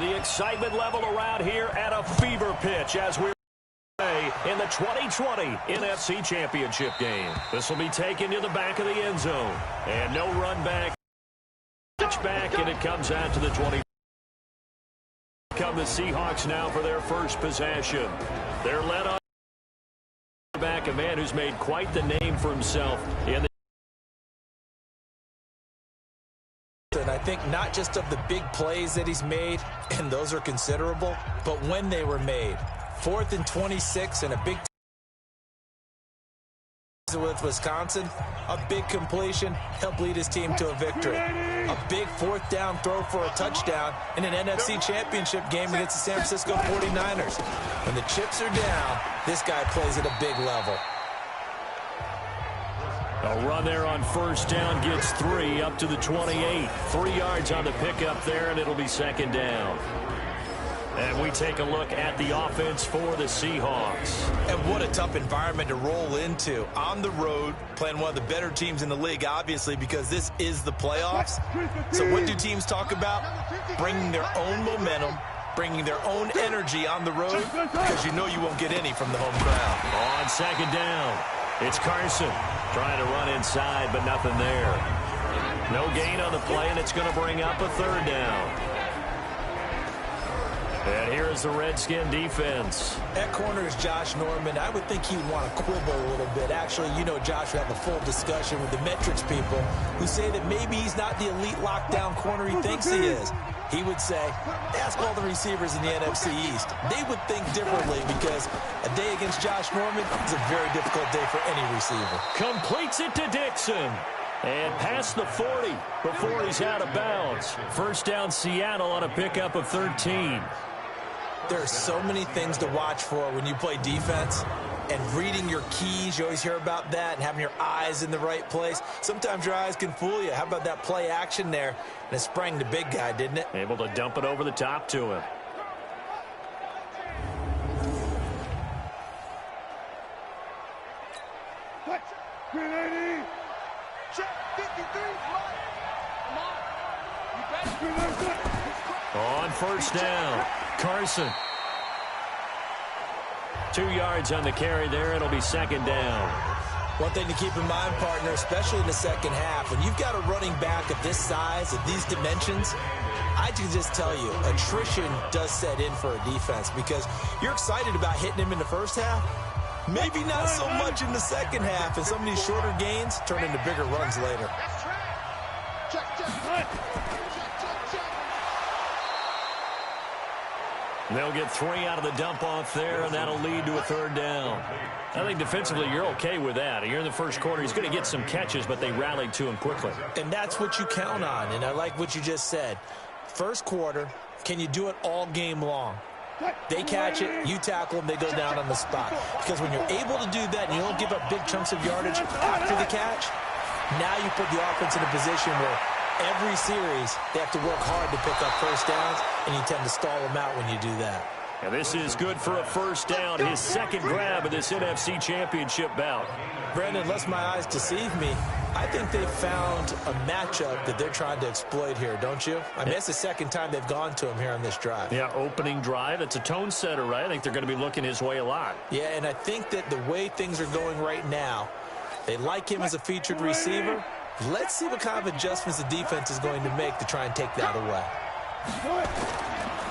The excitement level around here at a fever pitch as we're in the 2020 NFC Championship game. This will be taken to the back of the end zone. And no run back. Pitch back, and it comes out to the 20. Come the Seahawks now for their first possession. They're led on back, a man who's made quite the name for himself in the. And I think not just of the big plays that he's made, and those are considerable, but when they were made. 4th and 26 and a big with Wisconsin, a big completion helped lead his team to a victory. A big 4th down throw for a touchdown in an NFC Championship game against the San Francisco 49ers. When the chips are down, this guy plays at a big level. A run there on first down gets 3 up to the 28. 3 yards on the pickup there, and it'll be second down. And we take a look at the offense for the Seahawks. And what a tough environment to roll into. On the road, playing one of the better teams in the league, obviously, because this is the playoffs. So what do teams talk about? Bringing their own momentum, bringing their own energy on the road, because you know you won't get any from the home crowd. On second down, it's Carson trying to run inside, but nothing there. No gain on the play, and it's going to bring up a third down. And here is the Redskin defense. At corner is Josh Norman. I would think he'd want to quibble a little bit. Actually, you know, Josh would have a full discussion with the metrics people who say that maybe he's not the elite lockdown corner he thinks he is. He would say, ask all the receivers in the NFC East. They would think differently because a day against Josh Norman is a very difficult day for any receiver. Completes it to Dixon. And past the 40 before he's out of bounds. First down Seattle on a pickup of 13. There are so many things to watch for when you play defense. And reading your keys, you always hear about that, and having your eyes in the right place. Sometimes your eyes can fool you. How about that play action there? And it sprang the big guy, didn't it? Able to dump it over the top to him. On first down, Carson. 2 yards on the carry there. It'll be second down. One thing to keep in mind, partner, especially in the second half, when you've got a running back of this size, of these dimensions, I can just tell you, attrition does set in for a defense because you're excited about hitting him in the first half. Maybe not so much in the second half, and some of these shorter gains turn into bigger runs later. They'll get 3 out of the dump-off there, and that'll lead to a third down. I think defensively you're okay with that. Here in the first quarter, he's going to get some catches, but they rallied to him quickly. And that's what you count on, and I like what you just said. First quarter, can you do it all game long? They catch it, you tackle them, they go down on the spot. Because when you're able to do that and you don't give up big chunks of yardage after the catch, now you put the offense in a position where every series they have to work hard to pick up first downs, and you tend to stall them out when you do that. And this is good for a first down, his second grab of this NFC Championship bout. Brandon, unless my eyes deceive me, I think they found a matchup that they're trying to exploit here, don't you? I mean, it's the second time they've gone to him here on this drive. Yeah, opening drive. It's a tone setter, right? I think they're going to be looking his way a lot. Yeah, and I think that the way things are going right now, they like him as a featured receiver. Let's see what kind of adjustments the defense is going to make to try and take that away.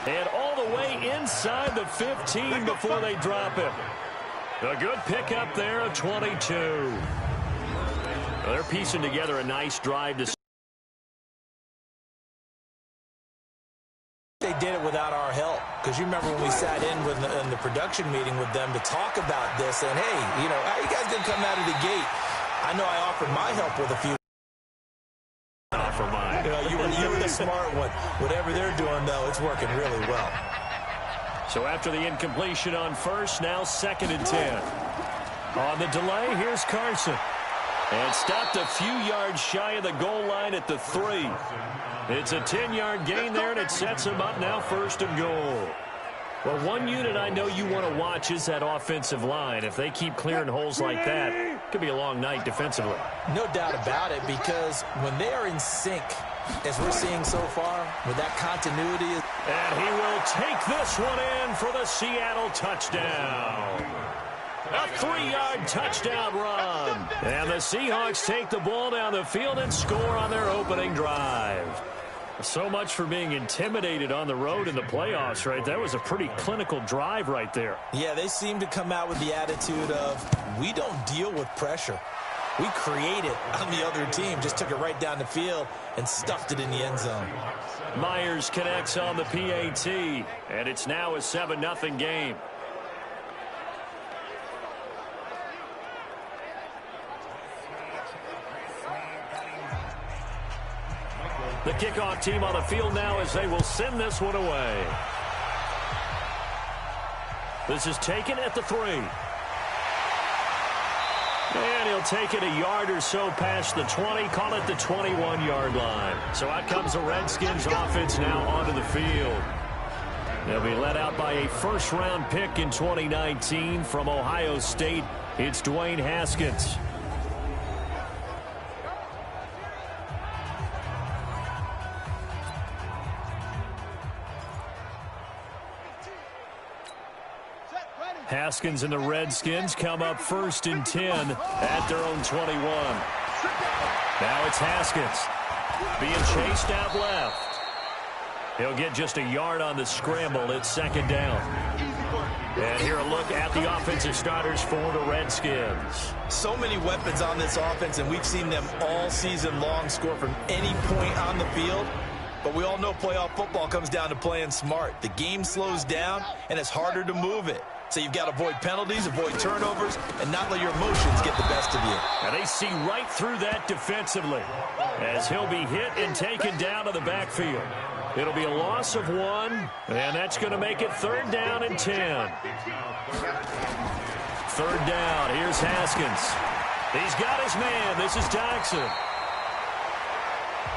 And all the way inside the 15 before they drop him. A good pickup there, a 22. Well, they're piecing together a nice drive to. They did it without our help, because you remember when we sat in the production meeting with them to talk about this, and hey, you know, how you guys gonna come out of the gate? I know I offered my help with a few. Offer mine. You were the smart one. Whatever they're doing, though, it's working really well. So after the incompletion on first, now 2nd and 10. On the delay, here's Carson. And stopped a few yards shy of the goal line at the 3. It's a 10-yard gain there, and it sets him up now 1st and goal. Well, one unit I know you want to watch is that offensive line. If they keep clearing holes like that, it could be a long night defensively. No doubt about it, because when they are in sync, as we're seeing so far, with that continuity. And he will take this one in for the Seattle touchdown. A 3-yard touchdown run. And the Seahawks take the ball down the field and score on their opening drive. So much for being intimidated on the road in the playoffs, right? That was a pretty clinical drive right there. Yeah, they seem to come out with the attitude of, we don't deal with pressure. We create it on the other team. Just took it right down the field and stuffed it in the end zone. Myers connects on the PAT, and it's now a 7-0 game. The kickoff team on the field now as they will send this one away. This is taken at the 3. And he'll take it a yard or so past the 20, call it the 21-yard line. So out comes the Redskins offense now onto the field. They'll be led out by a first-round pick in 2019 from Ohio State. It's Dwayne Haskins. Haskins and the Redskins come up 1st and 10 at their own 21. Now it's Haskins being chased out left. He'll get just a yard on the scramble. It's 2nd down. And here a look at the offensive starters for the Redskins. So many weapons on this offense, and we've seen them all season long score from any point on the field. But we all know playoff football comes down to playing smart. The game slows down, and it's harder to move it. So you've got to avoid penalties, avoid turnovers, and not let your emotions get the best of you. And they see right through that defensively as he'll be hit and taken down to the backfield. It'll be a loss of 1, and that's going to make it 3rd down and 10. 3rd down. Here's Haskins. He's got his man. This is Jackson.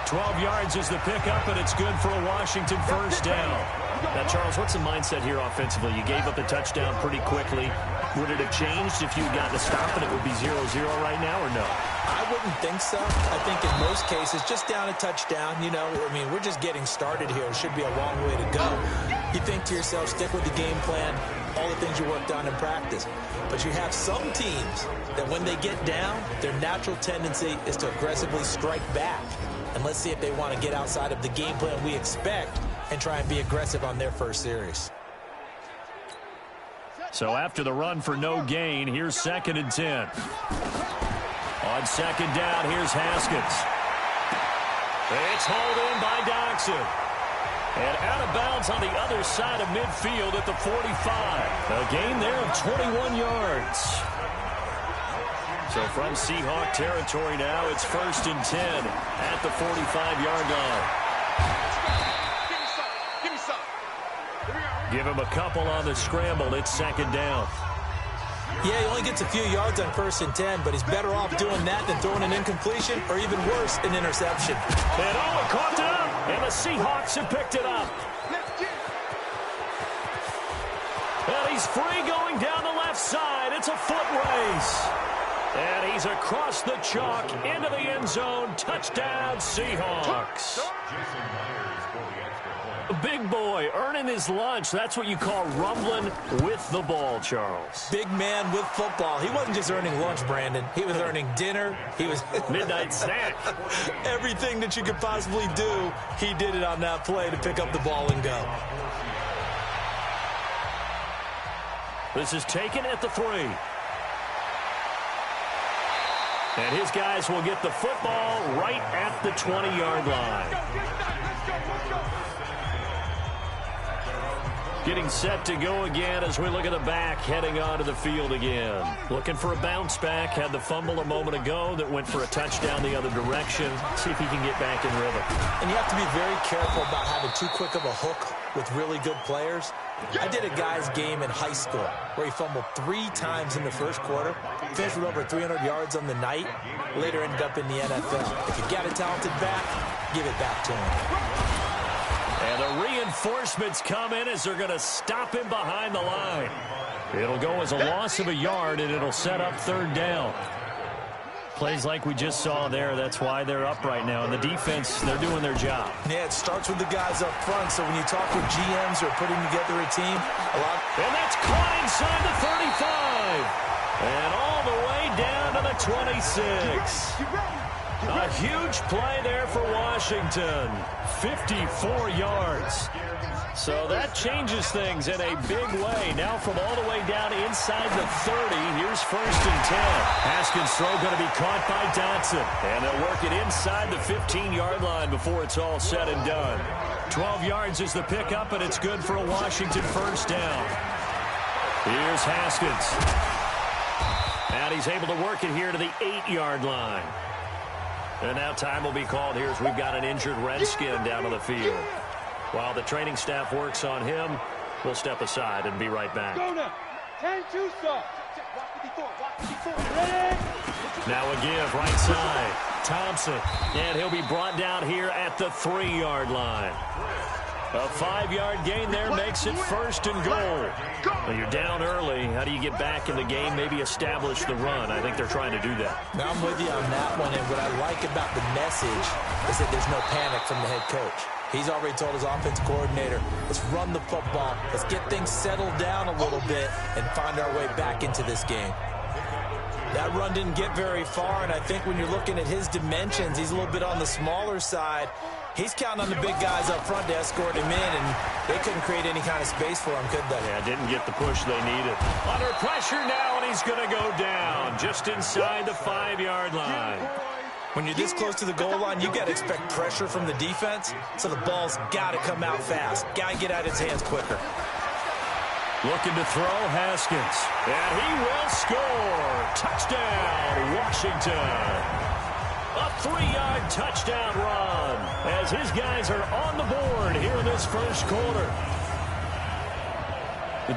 12 yards is the pickup, and it's good for a Washington 1st down. Now, Charles, what's the mindset here offensively? You gave up the touchdown pretty quickly. Would it have changed if you had gotten a stop and it would be 0-0 right now, or no? I wouldn't think so. I think in most cases, just down a touchdown, you know, I mean, we're just getting started here. It should be a long way to go. You think to yourself, stick with the game plan, all the things you worked on in practice. But you have some teams that when they get down, their natural tendency is to aggressively strike back. And let's see if they want to get outside of the game plan we expect and try and be aggressive on their first series. So after the run for no gain, here's 2nd and 10. On 2nd down, here's Haskins. It's hauled in by Doxson. And out of bounds on the other side of midfield at the 45. A gain there of 21 yards. So from Seahawk territory now, it's 1st and 10 at the 45-yard line. Give him a couple on the scramble. It's 2nd down. Yeah, he only gets a few yards on 1st and 10, but he's better off doing that than throwing an incompletion or even worse, an interception. And it caught it up, and the Seahawks have picked it up. And he's free going down the left side. It's a foot race. And he's across the chalk into the end zone. Touchdown, Seahawks. A big boy earning his lunch. That's what you call rumbling with the ball, Charles. Big man with football. He wasn't just earning lunch, Brandon. He was earning dinner. He was midnight snack. Everything that you could possibly do, he did it on that play to pick up the ball and go. This is taken at the 3. And his guys will get the football right at the 20-yard line. Getting set to go again as we look at the back heading onto the field again. Looking for a bounce back. Had the fumble a moment ago that went for a touchdown the other direction. See if he can get back in rhythm. And you have to be very careful about having too quick of a hook with really good players. I did a guy's game in high school where he fumbled 3 times in the first quarter, finished with over 300 yards on the night, later ended up in the NFL. If you got a talented back, give it back to him. And the reinforcements come in as they're going to stop him behind the line. It'll go as a loss of a yard, and it'll set up 3rd down. plays like we just saw there. That's why they're up right now. And the defense, they're doing their job. Yeah, it starts with the guys up front. So when you talk with GMs who are putting together a team, And that's caught inside the 35. And all the way down to the 26. A huge play there for Washington. 54 yards. So that changes things in a big way. Now from all the way down inside the 30, here's 1st and 10. Haskins' throw going to be caught by Dotson. And they'll work it inside the 15-yard line before it's all said and done. 12 yards is the pickup, and it's good for a Washington 1st down. Here's Haskins. And he's able to work it here to the 8-yard line. And now time will be called here as we've got an injured Redskin down on the field. While the training staff works on him, we'll step aside and be right back. Now a give, right side. Thompson, and he'll be brought down here at the 3-yard line. A 5-yard gain there makes it 1st and goal. Well, you're down early. How do you get back in the game, maybe establish the run? I think they're trying to do that. Now I'm with you on that one, and what I like about the message is that there's no panic from the head coach. He's already told his offense coordinator, let's run the football, let's get things settled down a little bit and find our way back into this game. That run didn't get very far, and I think when you're looking at his dimensions, he's a little bit on the smaller side. He's counting on the big guys up front to escort him in, and they couldn't create any kind of space for him, could they? Yeah, didn't get the push they needed. Under pressure now, and he's going to go down just inside the 5-yard line. When you're this close to the goal line, you got to expect pressure from the defense, so the ball's got to come out fast. Got to get out of his hands quicker. Looking to throw, Haskins. And he will score. Touchdown, Washington. A 3-yard touchdown run as his guys are on the board here in this 1st quarter.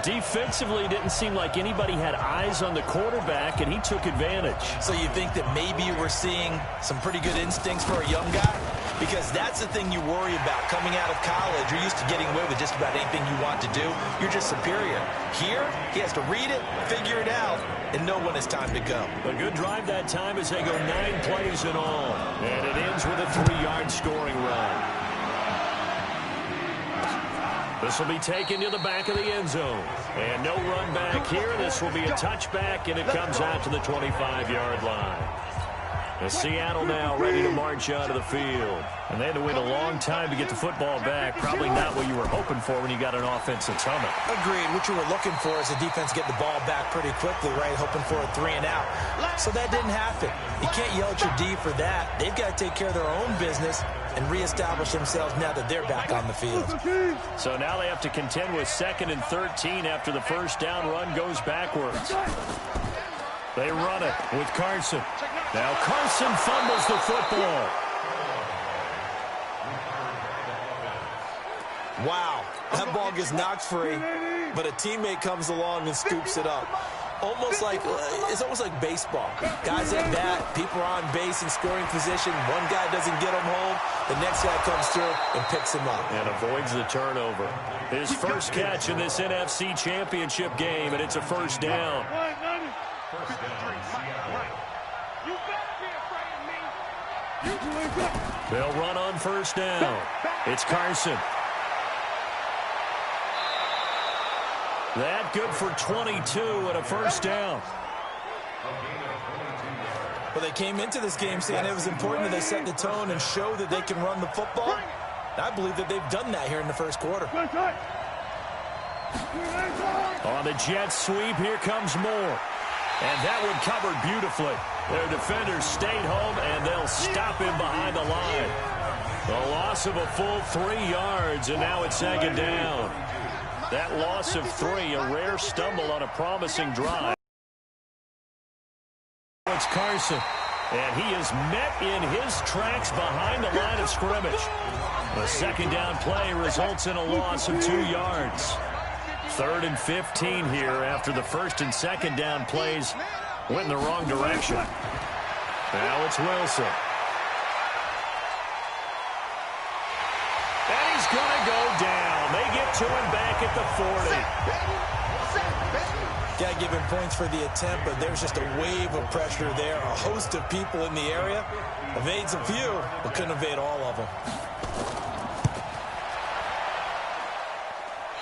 Defensively, didn't seem like anybody had eyes on the quarterback, and he took advantage. So you think that maybe we're seeing some pretty good instincts for a young guy? Because that's the thing you worry about. Coming out of college, you're used to getting away with just about anything you want to do. You're just superior. Here, he has to read it, figure it out, and know when it's time to go. A good drive that time as they go 9 plays in all. And it ends with a 3-yard scoring run. This will be taken to the back of the end zone. And no run back here. This will be a touchback, and it comes out to the 25-yard line. And Seattle now ready to march out of the field. And they had to wait a long time to get the football back. Probably not what you were hoping for when you got an offense that's humming. Agreed. What you were looking for is the defense get the ball back pretty quickly, right? Hoping for a 3 and out. So that didn't happen. You can't yell at your D for that. They've got to take care of their own business and reestablish themselves now that they're back on the field. So now they have to contend with 2nd and 13 after the 1st down run goes backwards. They run it with Carson. Now Carson fumbles the football. Wow, that ball gets knocked free, but a teammate comes along and scoops it up. It's almost like baseball. Guys at bat, people are on base in scoring position. One guy doesn't get him home. The next guy comes through and picks him up. And avoids the turnover. His first catch in this NFC Championship game, and it's a 1st down. They'll run on 1st down. It's Carson. That good for 22 and a 1st down. Well, they came into this game saying it was important that they set the tone and show that they can run the football. I believe that they've done that here in the 1st quarter. On the jet sweep, here comes Moore. And that one covered beautifully. Their defenders stayed home, and they'll stop him behind the line. The loss of a full 3 yards, and now it's 2nd down. That loss of 3, a rare stumble on a promising drive. It's Carson, and he is met in his tracks behind the line of scrimmage. The 2nd down play results in a loss of 2 yards. 3rd and 15 here after the 1st and 2nd down plays went in the wrong direction. Now it's Wilson. And he's going to go down. They get to him back at the 40. Got to give him points for the attempt, but there's just a wave of pressure there. A host of people in the area. Evades a few, but couldn't evade all of them.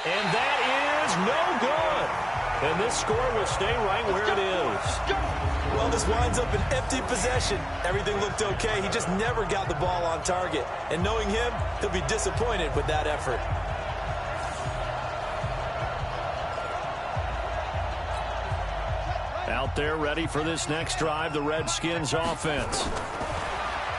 And that is no good. And this score will stay right where it is. Well, this winds up an empty possession. Everything looked okay. He just never got the ball on target. And knowing him, he'll be disappointed with that effort. Out there ready for this next drive, the Redskins offense.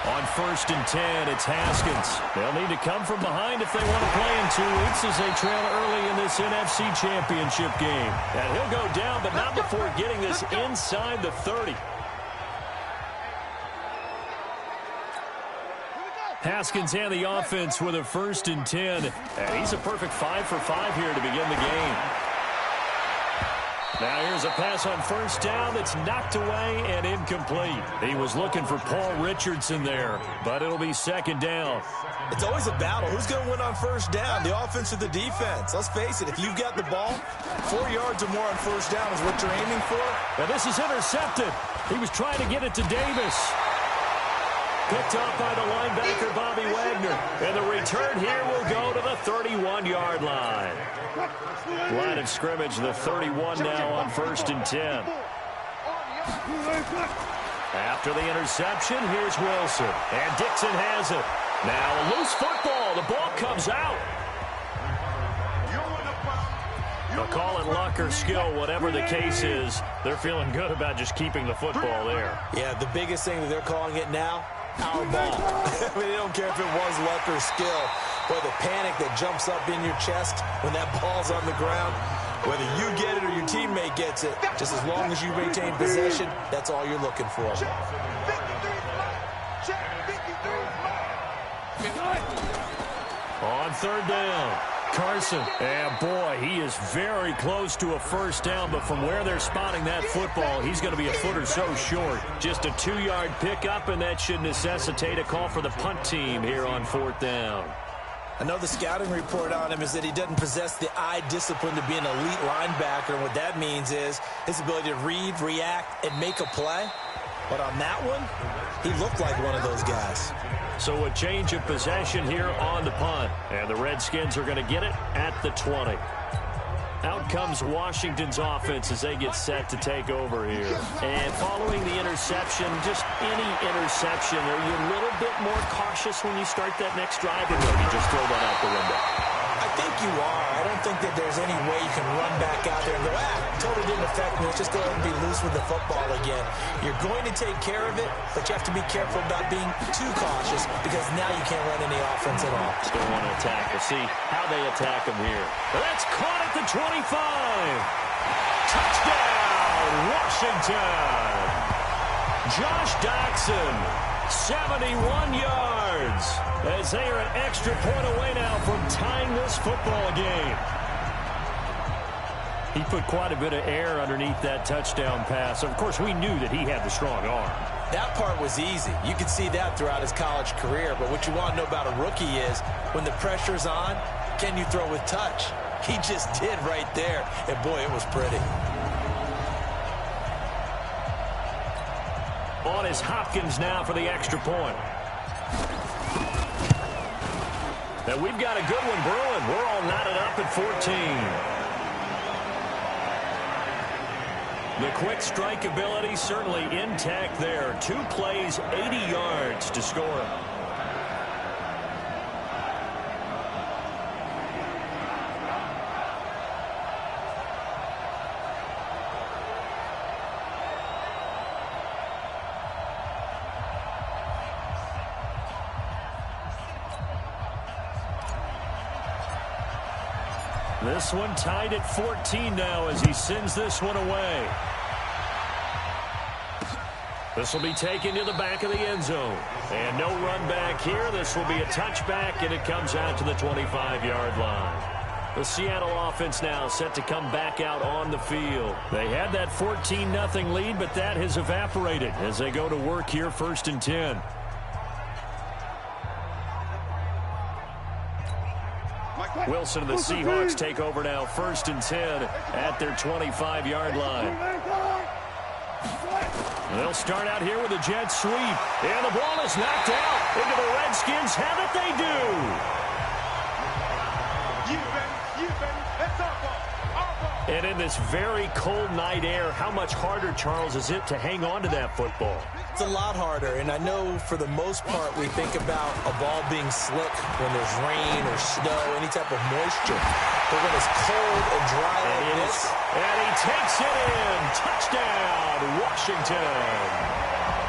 On 1st and 10, it's Haskins. They'll need to come from behind if they want to play in 2 weeks as they trail early in this NFC Championship game. And he'll go down, but not before getting this inside the 30. Haskins and the offense with a 1st and 10. And he's a perfect 5 for 5 here to begin the game. Now here's a pass on 1st down that's knocked away and incomplete. He was looking for Paul Richardson there, but it'll be 2nd down. It's always a battle. Who's going to win on 1st down, the offense or the defense? Let's face it, if you've got the ball, 4 yards or more on 1st down is what you're aiming for. And this is intercepted. He was trying to get it to Davis. Picked off by the linebacker, Bobby Wagner. And the return here will go to the 31-yard line. Line of scrimmage, the 31 now on 1st and 10. After the interception, here's Wilson. And Dixon has it. Now a loose football. The ball comes out. They'll call it luck or skill, whatever the case is. They're feeling good about just keeping the football there. Yeah, the biggest thing that they're calling it now, our ball. I mean, they don't care if it was luck or skill. Boy, the panic that jumps up in your chest when that ball's on the ground, whether you get it or your teammate gets it, just as long as you retain possession, that's all you're looking for. On 3rd down, Carson. And boy, he is very close to a 1st down, but from where they're spotting that football, he's going to be a foot or so short. Just a 2-yard pickup, and that should necessitate a call for the punt team here on 4th down. I know the scouting report on him is that he doesn't possess the eye discipline to be an elite linebacker. And what that means is his ability to read, react, and make a play. But on that one, he looked like one of those guys. So a change of possession here on the punt. And the Redskins are going to get it at the 20. Out comes Washington's offense as they get set to take over here. And following the interception, just any interception, are you a little bit more cautious when you start that next drive, or maybe just throw that out the window? I think you are. I don't think that there's any way you can run back out there and go, totally didn't affect me. Let's just go ahead and be loose with the football again. You're going to take care of it, but you have to be careful about being too cautious because now you can't run any offense at all. Still want to attack. We'll see how they attack him here. That's caught at the 25. Touchdown, Washington. Josh Doctson, 71 yards. As they are an extra point away now from tying this football game. He put quite a bit of air underneath that touchdown pass. Of course, we knew that he had the strong arm. That part was easy. You could see that throughout his college career. But what you want to know about a rookie is when the pressure's on, can you throw with touch? He just did right there. And, boy, it was pretty. On is Hopkins now for the extra point. And we've got a good one brewing. We're all knotted up at 14. The quick strike ability certainly intact there. 2 plays, 80 yards to score. This one tied at 14 now as he sends this one away. This will be taken to the back of the end zone. And no run back here. This will be a touchback, and it comes out to the 25-yard line. The Seattle offense now set to come back out on the field. They had that 14-0 lead, but that has evaporated as they go to work here 1st and 10. Wilson and the Seahawks take over now, 1st and 10 at their 25-yard line. They'll start out here with a jet sweep. And the ball is knocked out into the Redskins. Have it, they do. And in this very cold night air, how much harder, Charles, is it to hang on to that football? It's a lot harder, and I know for the most part we think about a ball being slick when there's rain or snow, any type of moisture. But when it's cold and dry like this... And he takes it in. Touchdown, Washington.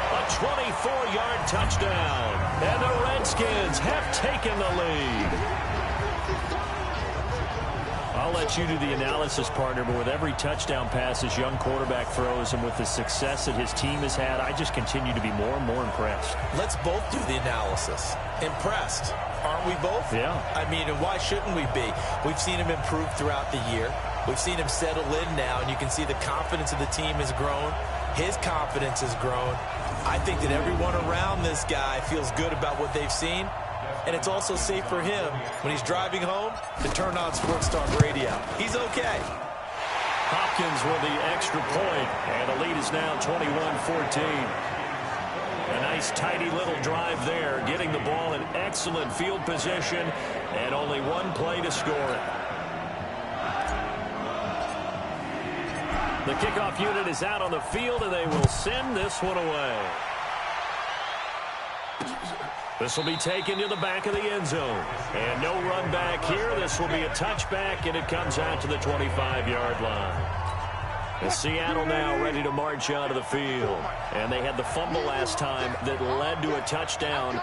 A 24-yard touchdown. And the Redskins have taken the lead. I'll let you do the analysis, partner, but with every touchdown pass this young quarterback throws and with the success that his team has had, I just continue to be more and more impressed. Let's both do the analysis. Impressed. Aren't we both? Yeah. I mean, and why shouldn't we be? We've seen him improve throughout the year. We've seen him settle in now, and you can see the confidence of the team has grown. His confidence has grown. I think that everyone around this guy feels good about what they've seen. And it's also safe for him when he's driving home to turn on Sports Talk Radio. He's okay. Hopkins with the extra point, and the lead is now 21-14. A nice, tidy little drive there, getting the ball in excellent field position, and only one play to score it. The kickoff unit is out on the field, and they will send this one away. This will be taken to the back of the end zone. And no run back here. This will be a touchback, and it comes out to the 25-yard line. And Seattle now ready to march out of the field. And they had the fumble last time that led to a touchdown.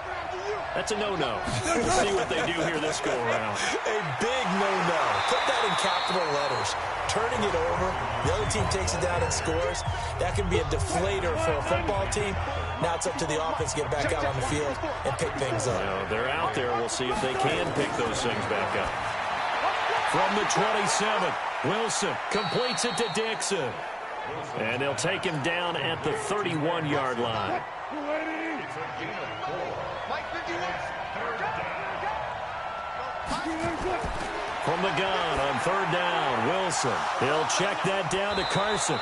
That's a no-no. We'll see what they do here this go-around. A big no-no. Put that in capital letters. Turning it over, the other team takes it down and scores. That can be a deflator for a football team. Now it's up to the offense to get back out on the field and pick things up. They're out there. We'll see if they can pick those things back up. From the 27, Wilson completes it to Dixon. And they'll take him down at the 31-yard line. From the gun on 3rd down, Wilson. He'll check that down to Carson.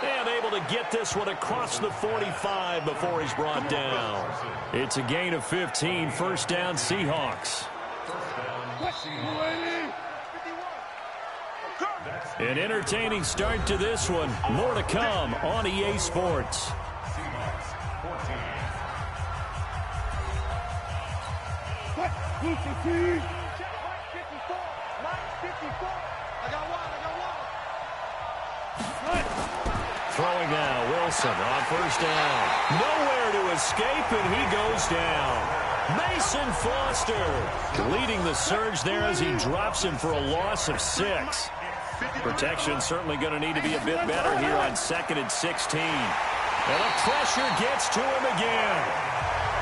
And able to get this one across the 45 before he's brought down. It's a gain of 15, 1st down Seahawks. An entertaining start to this one. More to come on EA Sports. Throwing now, Wilson on 1st down. Nowhere to escape, and he goes down. Mason Foster leading the surge there as he drops him for a loss of 6. Protection certainly going to need to be a bit better here on 2nd and 16. And the pressure gets to him again.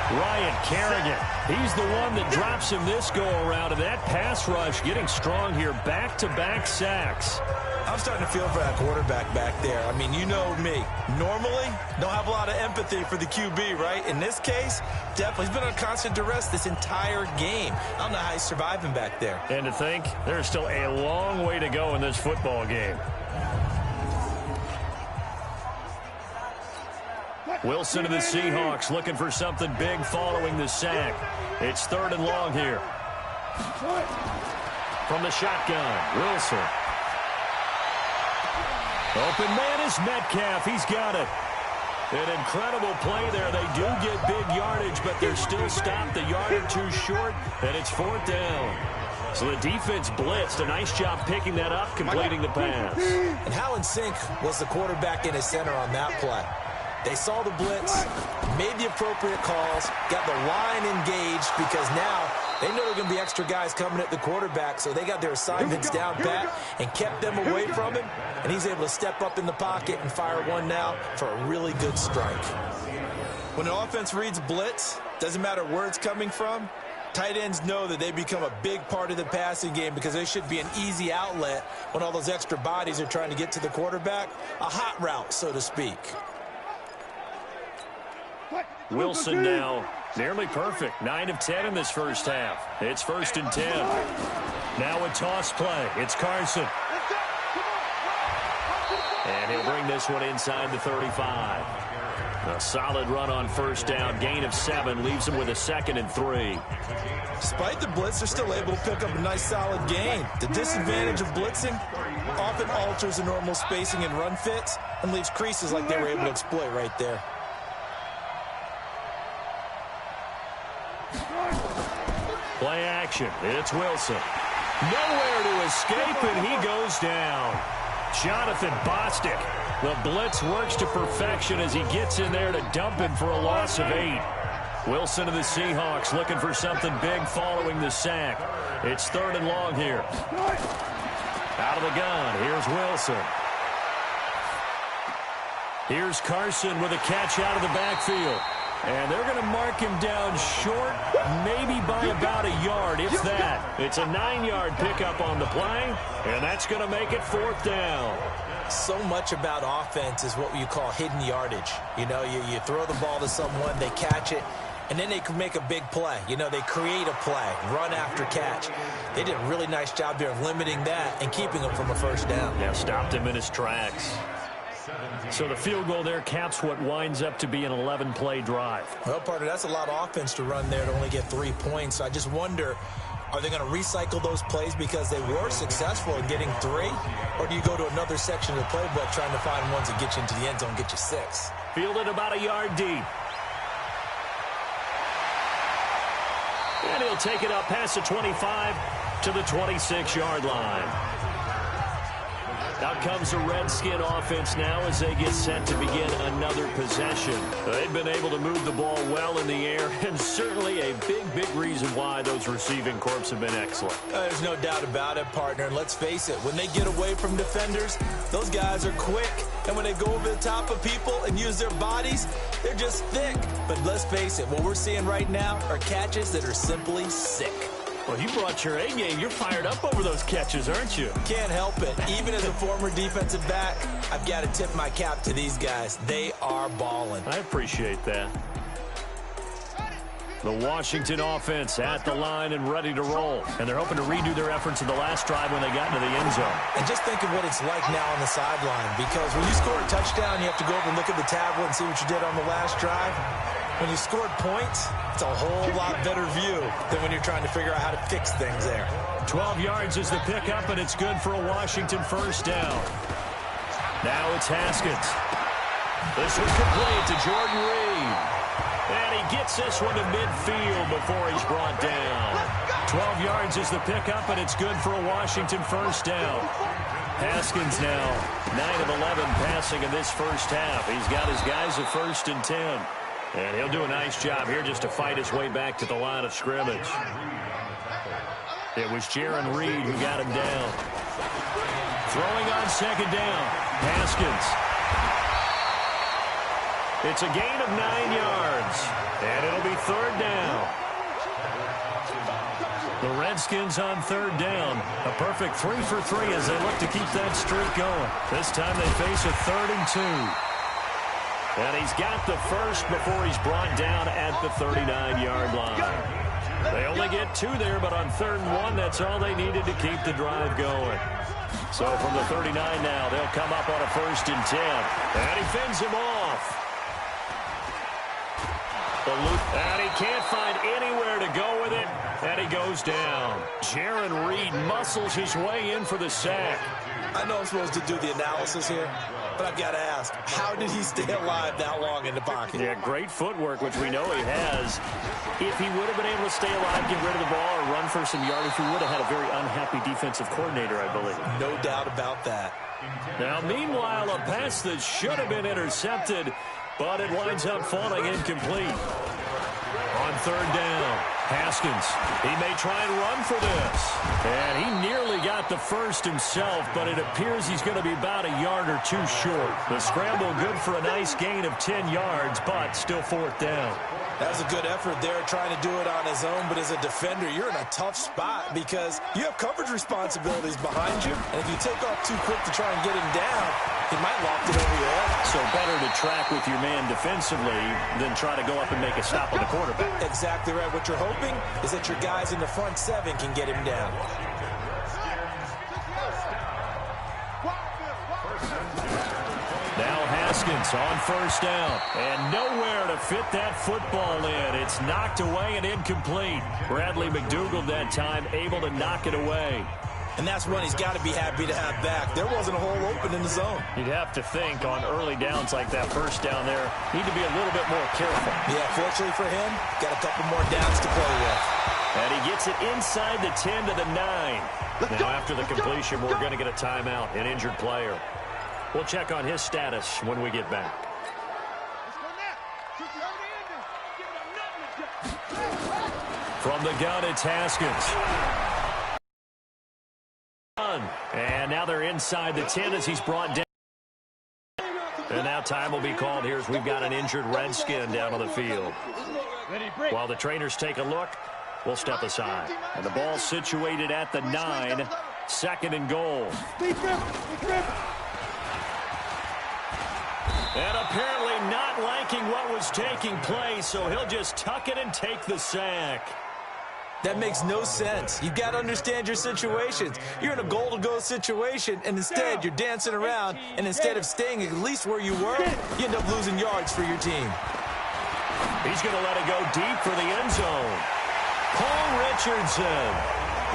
Ryan Kerrigan, he's the one that drops him this go-around, and that pass rush getting strong here, back-to-back sacks. I'm starting to feel for that quarterback back there. I mean, you know me. Normally, don't have a lot of empathy for the QB, right? In this case, definitely. He's been on constant duress this entire game. I don't know how he's surviving back there. And to think, there's still a long way to go in this football game. Wilson of the Seahawks looking for something big following the sack. It's 3rd and long here. From the shotgun, Wilson. Open man is Metcalf. He's got it. An incredible play there. They do get big yardage, but they're still stopped a yard or two short, and it's 4th down. So the defense blitzed. A nice job picking that up, completing the pass. And how in sync was the quarterback in his center on that play? They saw the blitz, made the appropriate calls, got the line engaged because now they know there are going to be extra guys coming at the quarterback, so they got their assignments down pat and kept them away from him, and he's able to step up in the pocket and fire one now for a really good strike. When an offense reads blitz, doesn't matter where it's coming from, tight ends know that they become a big part of the passing game because they should be an easy outlet when all those extra bodies are trying to get to the quarterback, a hot route, so to speak. Wilson now nearly perfect. 9 of 10 in this first half. It's 1st and 10. Now a toss play. It's Carson. And he'll bring this one inside the 35. A solid run on first down. Gain of 7 leaves him with a 2nd and 3. Despite the blitz, they're still able to pick up a nice solid gain. The disadvantage of blitzing often alters the normal spacing and run fits and leaves creases like they were able to exploit right there. Play action. It's Wilson. Nowhere to escape, and he goes down. Jonathan Bostic. The blitz works to perfection as he gets in there to dump him for a loss of 8. Wilson of the Seahawks looking for something big following the sack. It's 3rd and long here. Out of the gun, here's Wilson. Here's Carson with a catch out of the backfield. And they're going to mark him down short, maybe by about a yard, if that. It's a 9-yard pickup on the play, and that's going to make it 4th down. So much about offense is what you call hidden yardage. You know, you throw the ball to someone, they catch it, and then they can make a big play. You know, they create a play, run after catch. They did a really nice job there of limiting that and keeping him from a first down. Yeah, stopped him in his tracks. So the field goal there caps what winds up to be an 11-play drive. Well, partner, that's a lot of offense to run there to only get 3 points. I just wonder, are they going to recycle those plays because they were successful in getting 3? Or do you go to another section of the playbook trying to find ones that get you into the end zone and get you 6? Fielded about a yard deep. And he'll take it up past the 25 to the 26-yard line. Out comes the Redskin offense now as they get set to begin another possession. They've been able to move the ball well in the air, and certainly a big reason why those receiving corps have been excellent. There's no doubt about it, partner. And let's face it, when they get away from defenders, those guys are quick. And when they go over the top of people and use their bodies, they're just thick. But let's face it, what we're seeing right now are catches that are simply sick. Well, you brought your A game. You're fired up over those catches, aren't you? Can't help it. Even as a former defensive back, I've got to tip my cap to these guys. They are balling. I appreciate that. The Washington offense at the line and ready to roll. And they're hoping to redo their efforts in the last drive when they got into the end zone. And just think of what it's like now on the sideline. Because when you score a touchdown, you have to go over and look at the tablet and see what you did on the last drive. When you scored points, it's a whole lot better view than when you're trying to figure out how to fix things there. 12 yards is the pickup, and it's good for a Washington first down. Now it's Haskins. This one complete to Jordan Reed. And he gets this one to midfield before he's brought down. 12 yards is the pickup, and it's good for a Washington first down. Haskins now 9 of 11 passing in this first half. He's got his guys at 1st and 10. And he'll do a nice job here just to fight his way back to the line of scrimmage. It was Jaron Reed who got him down. Throwing on 2nd down. Haskins. It's a gain of 9 yards. And it'll be 3rd down. The Redskins on 3rd down. A perfect 3 for 3 as they look to keep that streak going. This time they face a 3rd and 2. And he's got the first before he's brought down at the 39-yard line. They only get 2 there, but on 3rd and 1, that's all they needed to keep the drive going. So from the 39 now, they'll come up on a 1st and 10. And he fends him off. And he can't find anywhere to go with it, and he goes down. Jaron Reed muscles his way in for the sack. I know I'm supposed to do the analysis here, but I've got to ask, how did he stay alive that long in the pocket? Yeah, great footwork, which we know he has. If he would have been able to stay alive, get rid of the ball, or run for some yardage, he would have had a very unhappy defensive coordinator, I believe. No doubt about that. Now, meanwhile, a pass that should have been intercepted, but it winds up falling incomplete. On 3rd down, Haskins. He may try and run for this. And he nearly got the first himself, but it appears he's going to be about a yard or 2 short. The scramble good for a nice gain of 10 yards, but still 4th down. That was a good effort there, trying to do it on his own. But as a defender, you're in a tough spot because you have coverage responsibilities behind you. And if you take off too quick to try and get him down, he might loft it over your head. So better to track with your man defensively than try to go up and make a stop on the quarterback. Exactly right. What you're hoping is that your guys in the front 7 can get him down. Redskins on first down. And nowhere to fit that football in. It's knocked away and incomplete. Bradley McDougald that time able to knock it away. And that's one he's got to be happy to have back. There wasn't a hole open in the zone. You'd have to think on early downs like that first down there, need to be a little bit more careful. Yeah, fortunately for him, got a couple more downs to play with. And he gets it inside the 10 to the 9. Now after the completion, we're going to get a timeout, an injured player. We'll check on his status when we get back. From the gun, it's Haskins. And now they're inside the 10 as he's brought down. And now time will be called here as we've got an injured Redskin down on the field. While the trainers take a look, we'll step aside. And the ball situated at the 9, 2nd and goal. And apparently not liking what was taking place, so he'll just tuck it and take the sack. That makes no sense. You've got to understand your situations. You're in a goal-to-go situation, and instead you're dancing around, and instead of staying at least where you were, you end up losing yards for your team. He's going to let it go deep for the end zone. Paul Richardson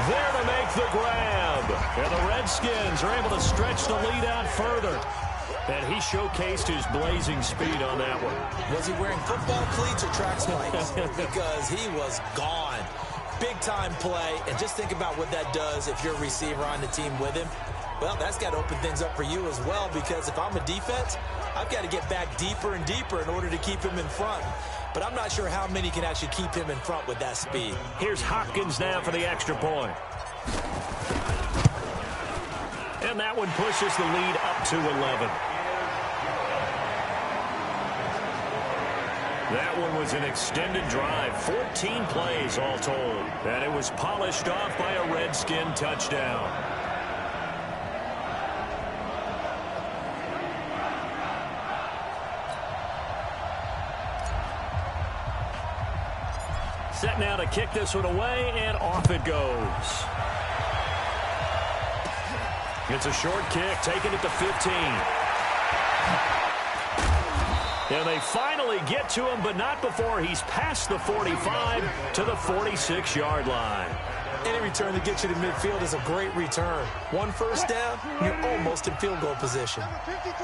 there to make the grab. And the Redskins are able to stretch the lead out further. And he showcased his blazing speed on that one. Was he wearing football cleats or track spikes? Because he was gone. Big-time play, and just think about what that does if you're a receiver on the team with him. Well, that's got to open things up for you as well, because if I'm a defense, I've got to get back deeper and deeper in order to keep him in front. But I'm not sure how many can actually keep him in front with that speed. Here's Hopkins now for the extra point. And that one pushes the lead up to 11. That one was an extended drive, 14 plays all told. And it was polished off by a Redskin touchdown. Set now to kick this one away, and off it goes. It's a short kick, taking it to 15. And they finally get to him, but not before he's past the 45 to the 46-yard line. Any return that gets you to midfield is a great return. One first down, you're almost in field goal position.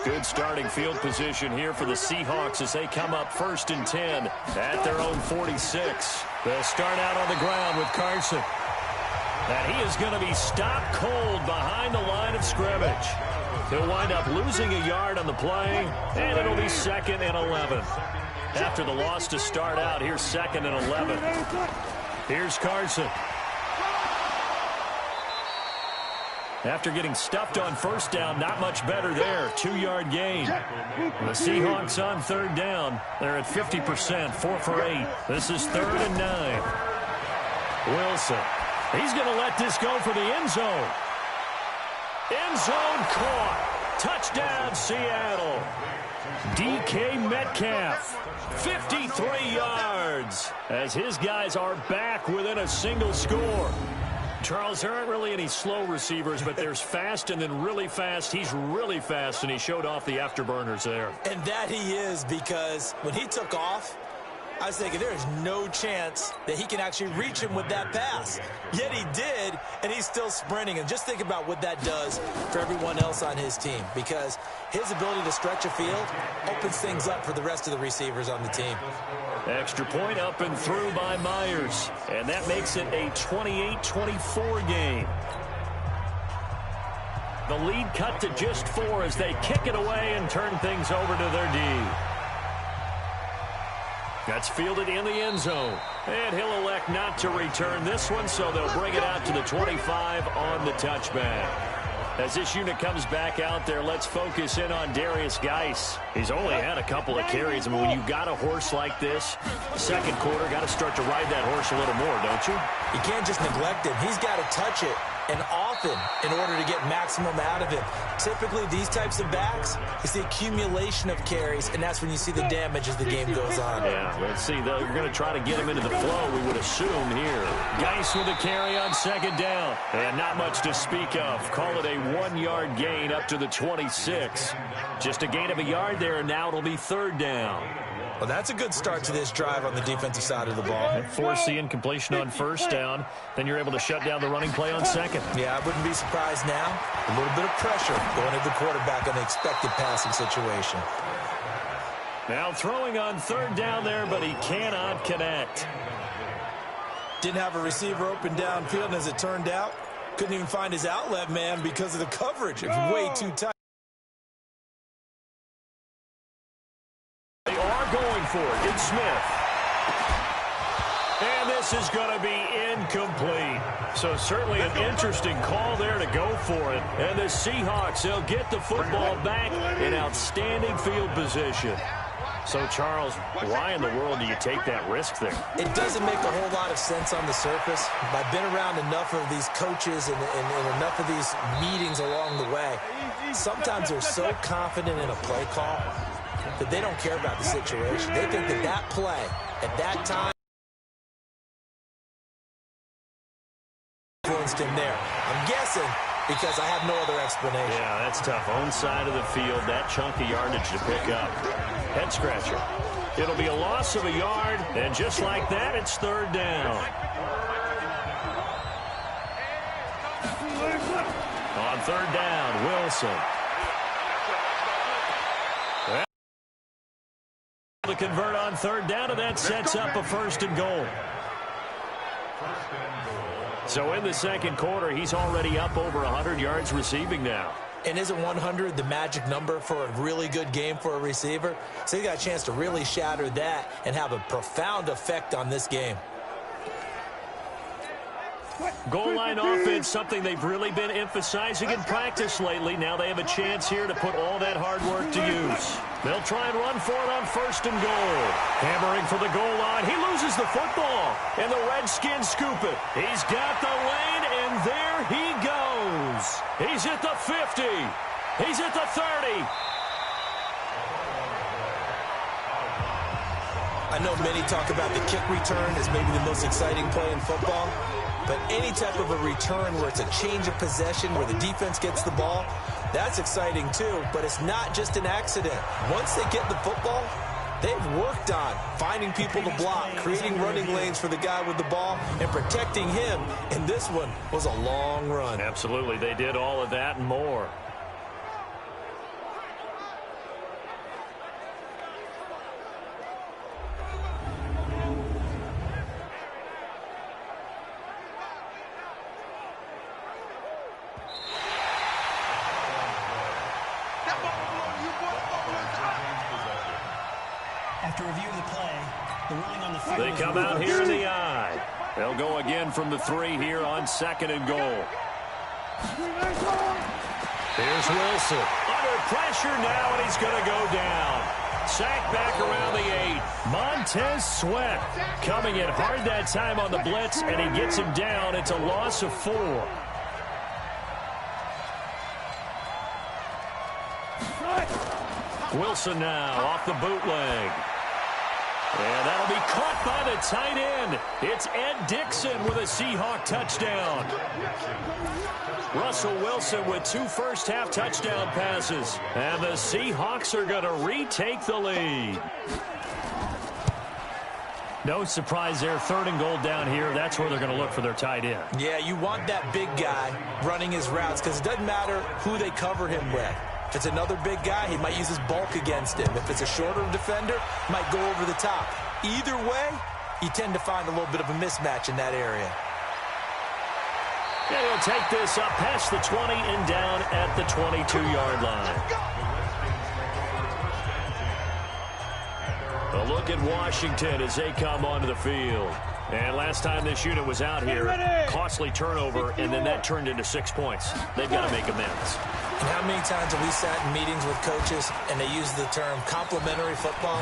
Good starting field position here for the Seahawks as they come up 1st and 10 at their own 46. They'll start out on the ground with Carson. And he is going to be stopped cold behind the line of scrimmage. He'll wind up losing a yard on the play, and it'll be 2nd and 11. After the loss to start out, here's 2nd and 11. Here's Carson. After getting stuffed on first down, not much better there. 2-yard gain. The Seahawks on 3rd down. They're at 50%, 4 for 8. This is 3rd and 9. Wilson. He's going to let this go for the end zone. End zone caught. Touchdown, Seattle. DK Metcalf, 53 yards, as his guys are back within a single score. Charles, there aren't really any slow receivers, but there's fast and then really fast. He's really fast, and he showed off the afterburners there. And that he is, because when he took off, I was thinking there is no chance that he can actually reach him with that pass. Yet he did, and he's still sprinting. And just think about what that does for everyone else on his team, because his ability to stretch a field opens things up for the rest of the receivers on the team. Extra point up and through by Myers. And that makes it a 28-24 game. The lead cut to just 4 as they kick it away and turn things over to their D. That's fielded in the end zone. And he'll elect not to return this one, so they'll bring it out to the 25 on the touchback. As this unit comes back out there, let's focus in on Darius Geis. He's only had a couple of carries. I mean, when you've got a horse like this, second quarter, got to start to ride that horse a little more, don't you? You can't just neglect him. He's got to touch it and often in order to get maximum out of him. Typically, these types of backs, it's the accumulation of carries, and that's when you see the damage as the game goes on. Yeah, let's see. They're going to try to get him into the flow, we would assume here. Geis with a carry on second down. And not much to speak of. Call it a 1-yard gain up to the 26. Just a gain of a yard there, and now it'll be third down. Well, that's a good start to this drive on the defensive side of the ball. And force the incompletion on first down. Then you're able to shut down the running play on second. Yeah, I wouldn't be surprised now. A little bit of pressure going at the quarterback on the expected passing situation. Now throwing on third down there, but he cannot connect. Didn't have a receiver open downfield, and as it turned out, couldn't even find his outlet man because of the coverage. It was way too tight. Going for it. It's Smith. And this is going to be incomplete. So certainly an interesting call there to go for it. And the Seahawks, they'll get the football back in outstanding field position. So, Charles, why in the world do you take that risk there? It doesn't make a whole lot of sense on the surface. I've been around enough of these coaches and enough of these meetings along the way. Sometimes they're so confident in a play call that they don't care about the situation. They think that that play at that time influenced him there. I'm guessing because I have no other explanation. Yeah, that's tough. Own side of the field, that chunk of yardage to pick up. Head scratcher. It'll be a loss of a yard, and just like that, it's third down. On third down, Wilson. To convert on third down, and that sets up a first and goal. So in the second quarter, he's already up over 100 yards receiving now. And isn't 100 the magic number for a really good game for a receiver? So he got a chance to really shatter that and have a profound effect on this game. Goal line offense, something they've really been emphasizing in practice lately. Now they have a chance here to put all that hard work to use. They'll try and run for it on first and goal. Hammering for the goal line. He loses the football, and the Redskins scoop it. He's got the lane, and there he goes. He's at the 50. He's at the 30. I know many talk about the kick return as maybe the most exciting play in football. But any type of a return where it's a change of possession, where the defense gets the ball, that's exciting too. But it's not just an accident. Once they get the football, they've worked on finding people to block, creating running lanes for the guy with the ball, and protecting him. And this one was a long run. Absolutely. They did all of that and more. After review of the play, the ruling on the field. They come out here in the eye. They'll go again from the 3 here on second and goal. Here's Wilson. Under pressure now, and he's going to go down. Sacked back around the 8. Montez Sweat coming in hard that time on the blitz, and he gets him down. It's a loss of 4. Wilson now off the bootleg. And that'll be caught by the tight end. It's Ed Dixon with a Seahawk touchdown. Russell Wilson with 2 first-half touchdown passes. And the Seahawks are going to retake the lead. No surprise there. Third and goal down here. That's where they're going to look for their tight end. Yeah, you want that big guy running his routes because it doesn't matter who they cover him with. If it's another big guy, he might use his bulk against him. If it's a shorter defender, he might go over the top. Either way, you tend to find a little bit of a mismatch in that area. And he'll take this up past the 20 and down at the 22-yard line. A look at Washington as they come onto the field. And last time this unit was out here, costly turnover, and then that turned into 6 points. They've got to make amends. And how many times have we sat in meetings with coaches and they use the term complementary football?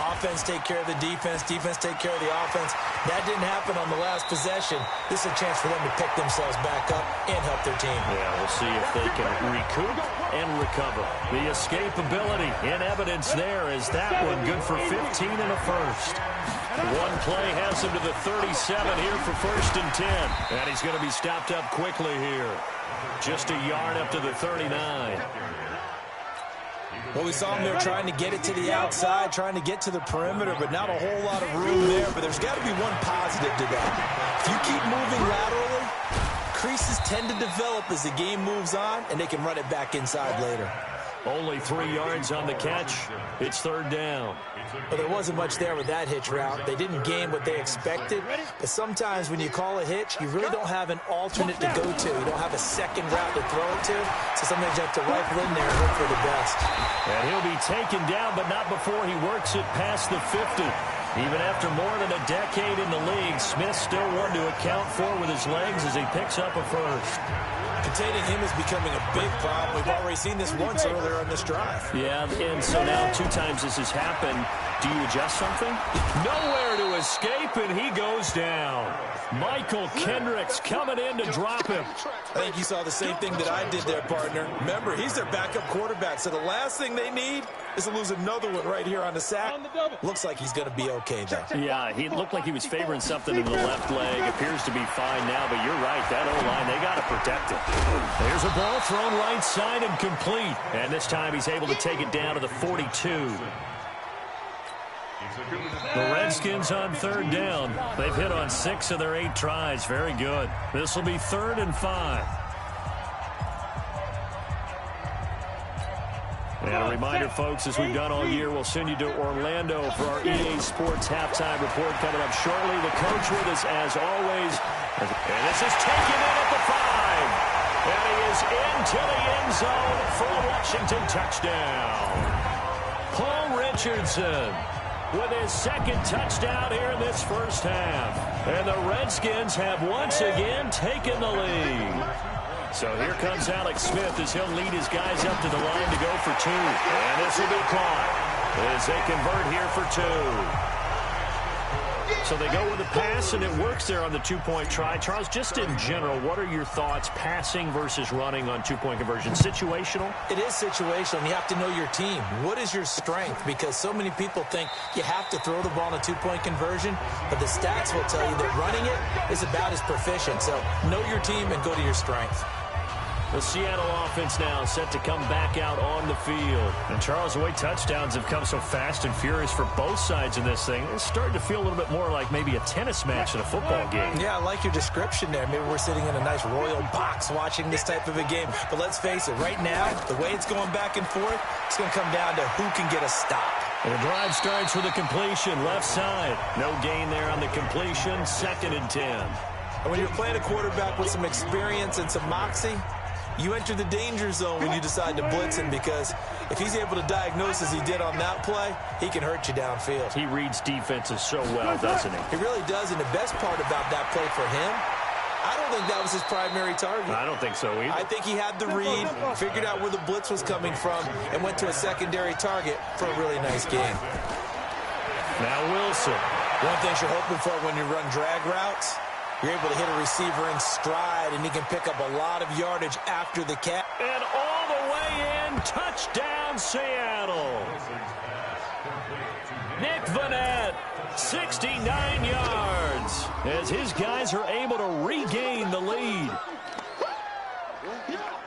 Offense take care of the defense, defense take care of the offense. That didn't happen on the last possession. This is a chance for them to pick themselves back up and help their team. Yeah, we'll see if they can recoup and recover. The escapability in evidence there is that one good for 15 and a first. One play has him to the 37 here for 1st and 10. And he's going to be stopped up quickly here. Just a yard up to the 39. Well, we saw him there trying to get it to the outside, trying to get to the perimeter, but not a whole lot of room there. But there's got to be one positive to that. If you keep moving laterally, creases tend to develop as the game moves on, and they can run it back inside later. Only 3 yards on the catch. It's 3rd down. Well, there wasn't much there with that hitch route. They didn't gain what they expected. But sometimes when you call a hitch, you really don't have an alternate to go to. You don't have a second route to throw it to. So sometimes you have to rifle in there and hope for the best. And he'll be taken down, but not before he works it past the 50. Even after more than a decade in the league, Smith still one to account for with his legs as he picks up a first. Containing him is becoming a big problem. We've already seen this once earlier on this drive. Yeah, and so now 2 times this has happened. Do you adjust something? Nowhere to escape, and he goes down. Michael Kendricks coming in to drop him. I think you saw the same thing that I did there, partner. Remember, he's their backup quarterback, so the last thing they need is to lose another one right here on the sack. Looks like he's going to be okay, though. Yeah, he looked like he was favoring something in the left leg. Appears to be fine now, but you're right. That O-line, they got to protect it. There's a ball thrown right side and complete. And this time he's able to take it down to the 42. The Redskins on 3rd down. They've hit on 6 of their 8 tries. Very good. This will be 3rd and 5. And a reminder, folks, as we've done all year, we'll send you to Orlando for our EA Sports halftime report coming up shortly. The coach with us, as always. And this is taken in at the 5. And he is into the end zone for a Washington touchdown. Paul Richardson with his 2nd touchdown here in this first half. And the Redskins have once again taken the lead. So here comes Alex Smith as he'll lead his guys up to the line to go for 2. And this will be caught as they convert here for 2. So they go with the pass, and it works there on the 2-point try. Charles, just in general, what are your thoughts passing versus running on 2-point conversion? Situational? It is situational, and you have to know your team. What is your strength? Because so many people think you have to throw the ball in a 2-point conversion, but the stats will tell you that running it is about as proficient. So know your team and go to your strength. The Seattle offense now set to come back out on the field. And Charles, the way touchdowns have come so fast and furious for both sides in this thing, it's starting to feel a little bit more like maybe a tennis match in a football game. Yeah, I like your description there. Maybe we're sitting in a nice royal box watching this type of a game. But let's face it, right now, the way it's going back and forth, it's going to come down to who can get a stop. And the drive starts with a completion, left side. No gain there on the completion, 2nd and 10. And when you're playing a quarterback with some experience and some moxie, you enter the danger zone when you decide to blitz him, because if he's able to diagnose as he did on that play, he can hurt you downfield. He reads defenses so well, doesn't he? He really does, and the best part about that play for him, I don't think that was his primary target. I don't think so either. I think he had the read, figured out where the blitz was coming from, and went to a secondary target for a really nice game. Now Wilson. One thing you're hoping for when you run drag routes, you're able to hit a receiver in stride, and he can pick up a lot of yardage after the catch. And all the way in, touchdown Seattle. Nick Vanette, 69 yards, as his guys are able to regain the lead.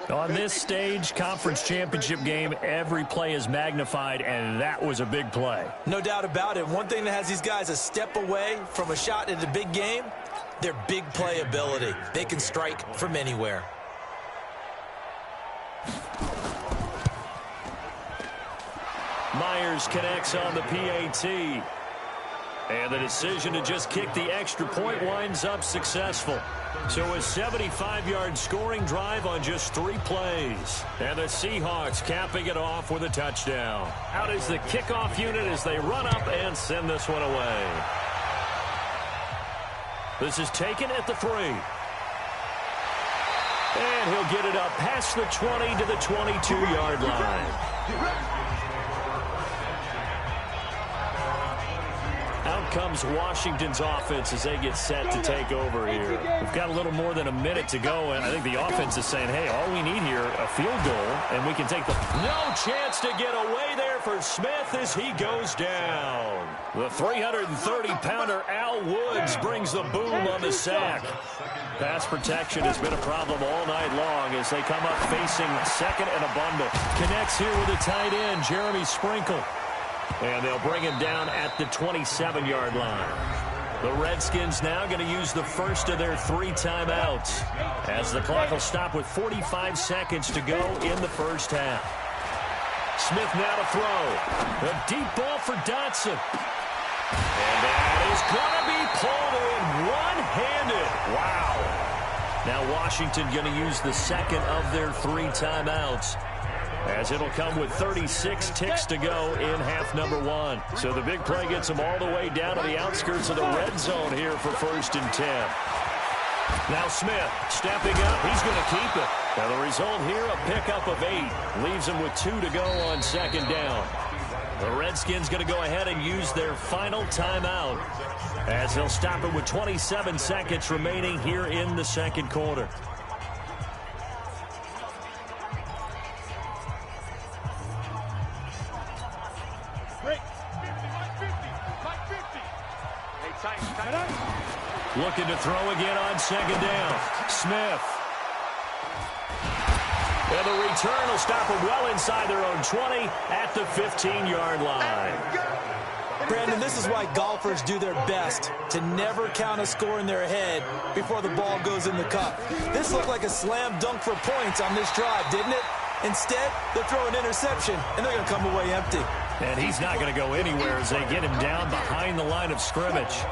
On this stage, conference championship game, every play is magnified, and that was a big play. No doubt about it. One thing that has these guys a step away from a shot at a big game, their big play ability. They can strike from anywhere. Myers connects on the PAT. And the decision to just kick the extra point winds up successful. So a 75-yard scoring drive on just 3 plays. And the Seahawks capping it off with a touchdown. Out is the kickoff unit as they run up and send this one away. This is taken at the 3. And he'll get it up past the 20 to the 22-yard line. Out comes Washington's offense as they get set to take over here. We've got a little more than a minute to go, and I think the offense is saying, hey, all we need here, a field goal, and we can take the... No chance to get away there for Smith as he goes down. The 330-pounder Al Woods brings the boom on the sack. Pass protection has been a problem all night long as they come up facing second and a bundle. Connects here with a tight end, Jeremy Sprinkle. And they'll bring him down at the 27-yard line. The Redskins now going to use the first of their 3 timeouts as the clock will stop with 45 seconds to go in the first half. Smith now to throw. A deep ball for Dotson. And that is going to be pulled in one-handed. Wow. Now Washington going to use the second of their 3 timeouts, as it'll come with 36 ticks to go in half number 1. So the big play gets them all the way down to the outskirts of the red zone here for 1st and 10. Now Smith stepping up. He's going to keep it. Now the result here, a pickup of 8. Leaves him with 2 to go on 2nd down. The Redskins going to go ahead and use their final timeout, as they'll stop it with 27 seconds remaining here in the 2nd quarter. Looking to throw again on 2nd down. Smith. And the return will stop them well inside their own 20 at the 15-yard line. Brandon, this is why golfers do their best to never count a score in their head before the ball goes in the cup. This looked like a slam dunk for points on this drive, didn't it? Instead, they'll throw an interception, and they're going to come away empty. And he's not going to go anywhere as they get him down behind the line of scrimmage.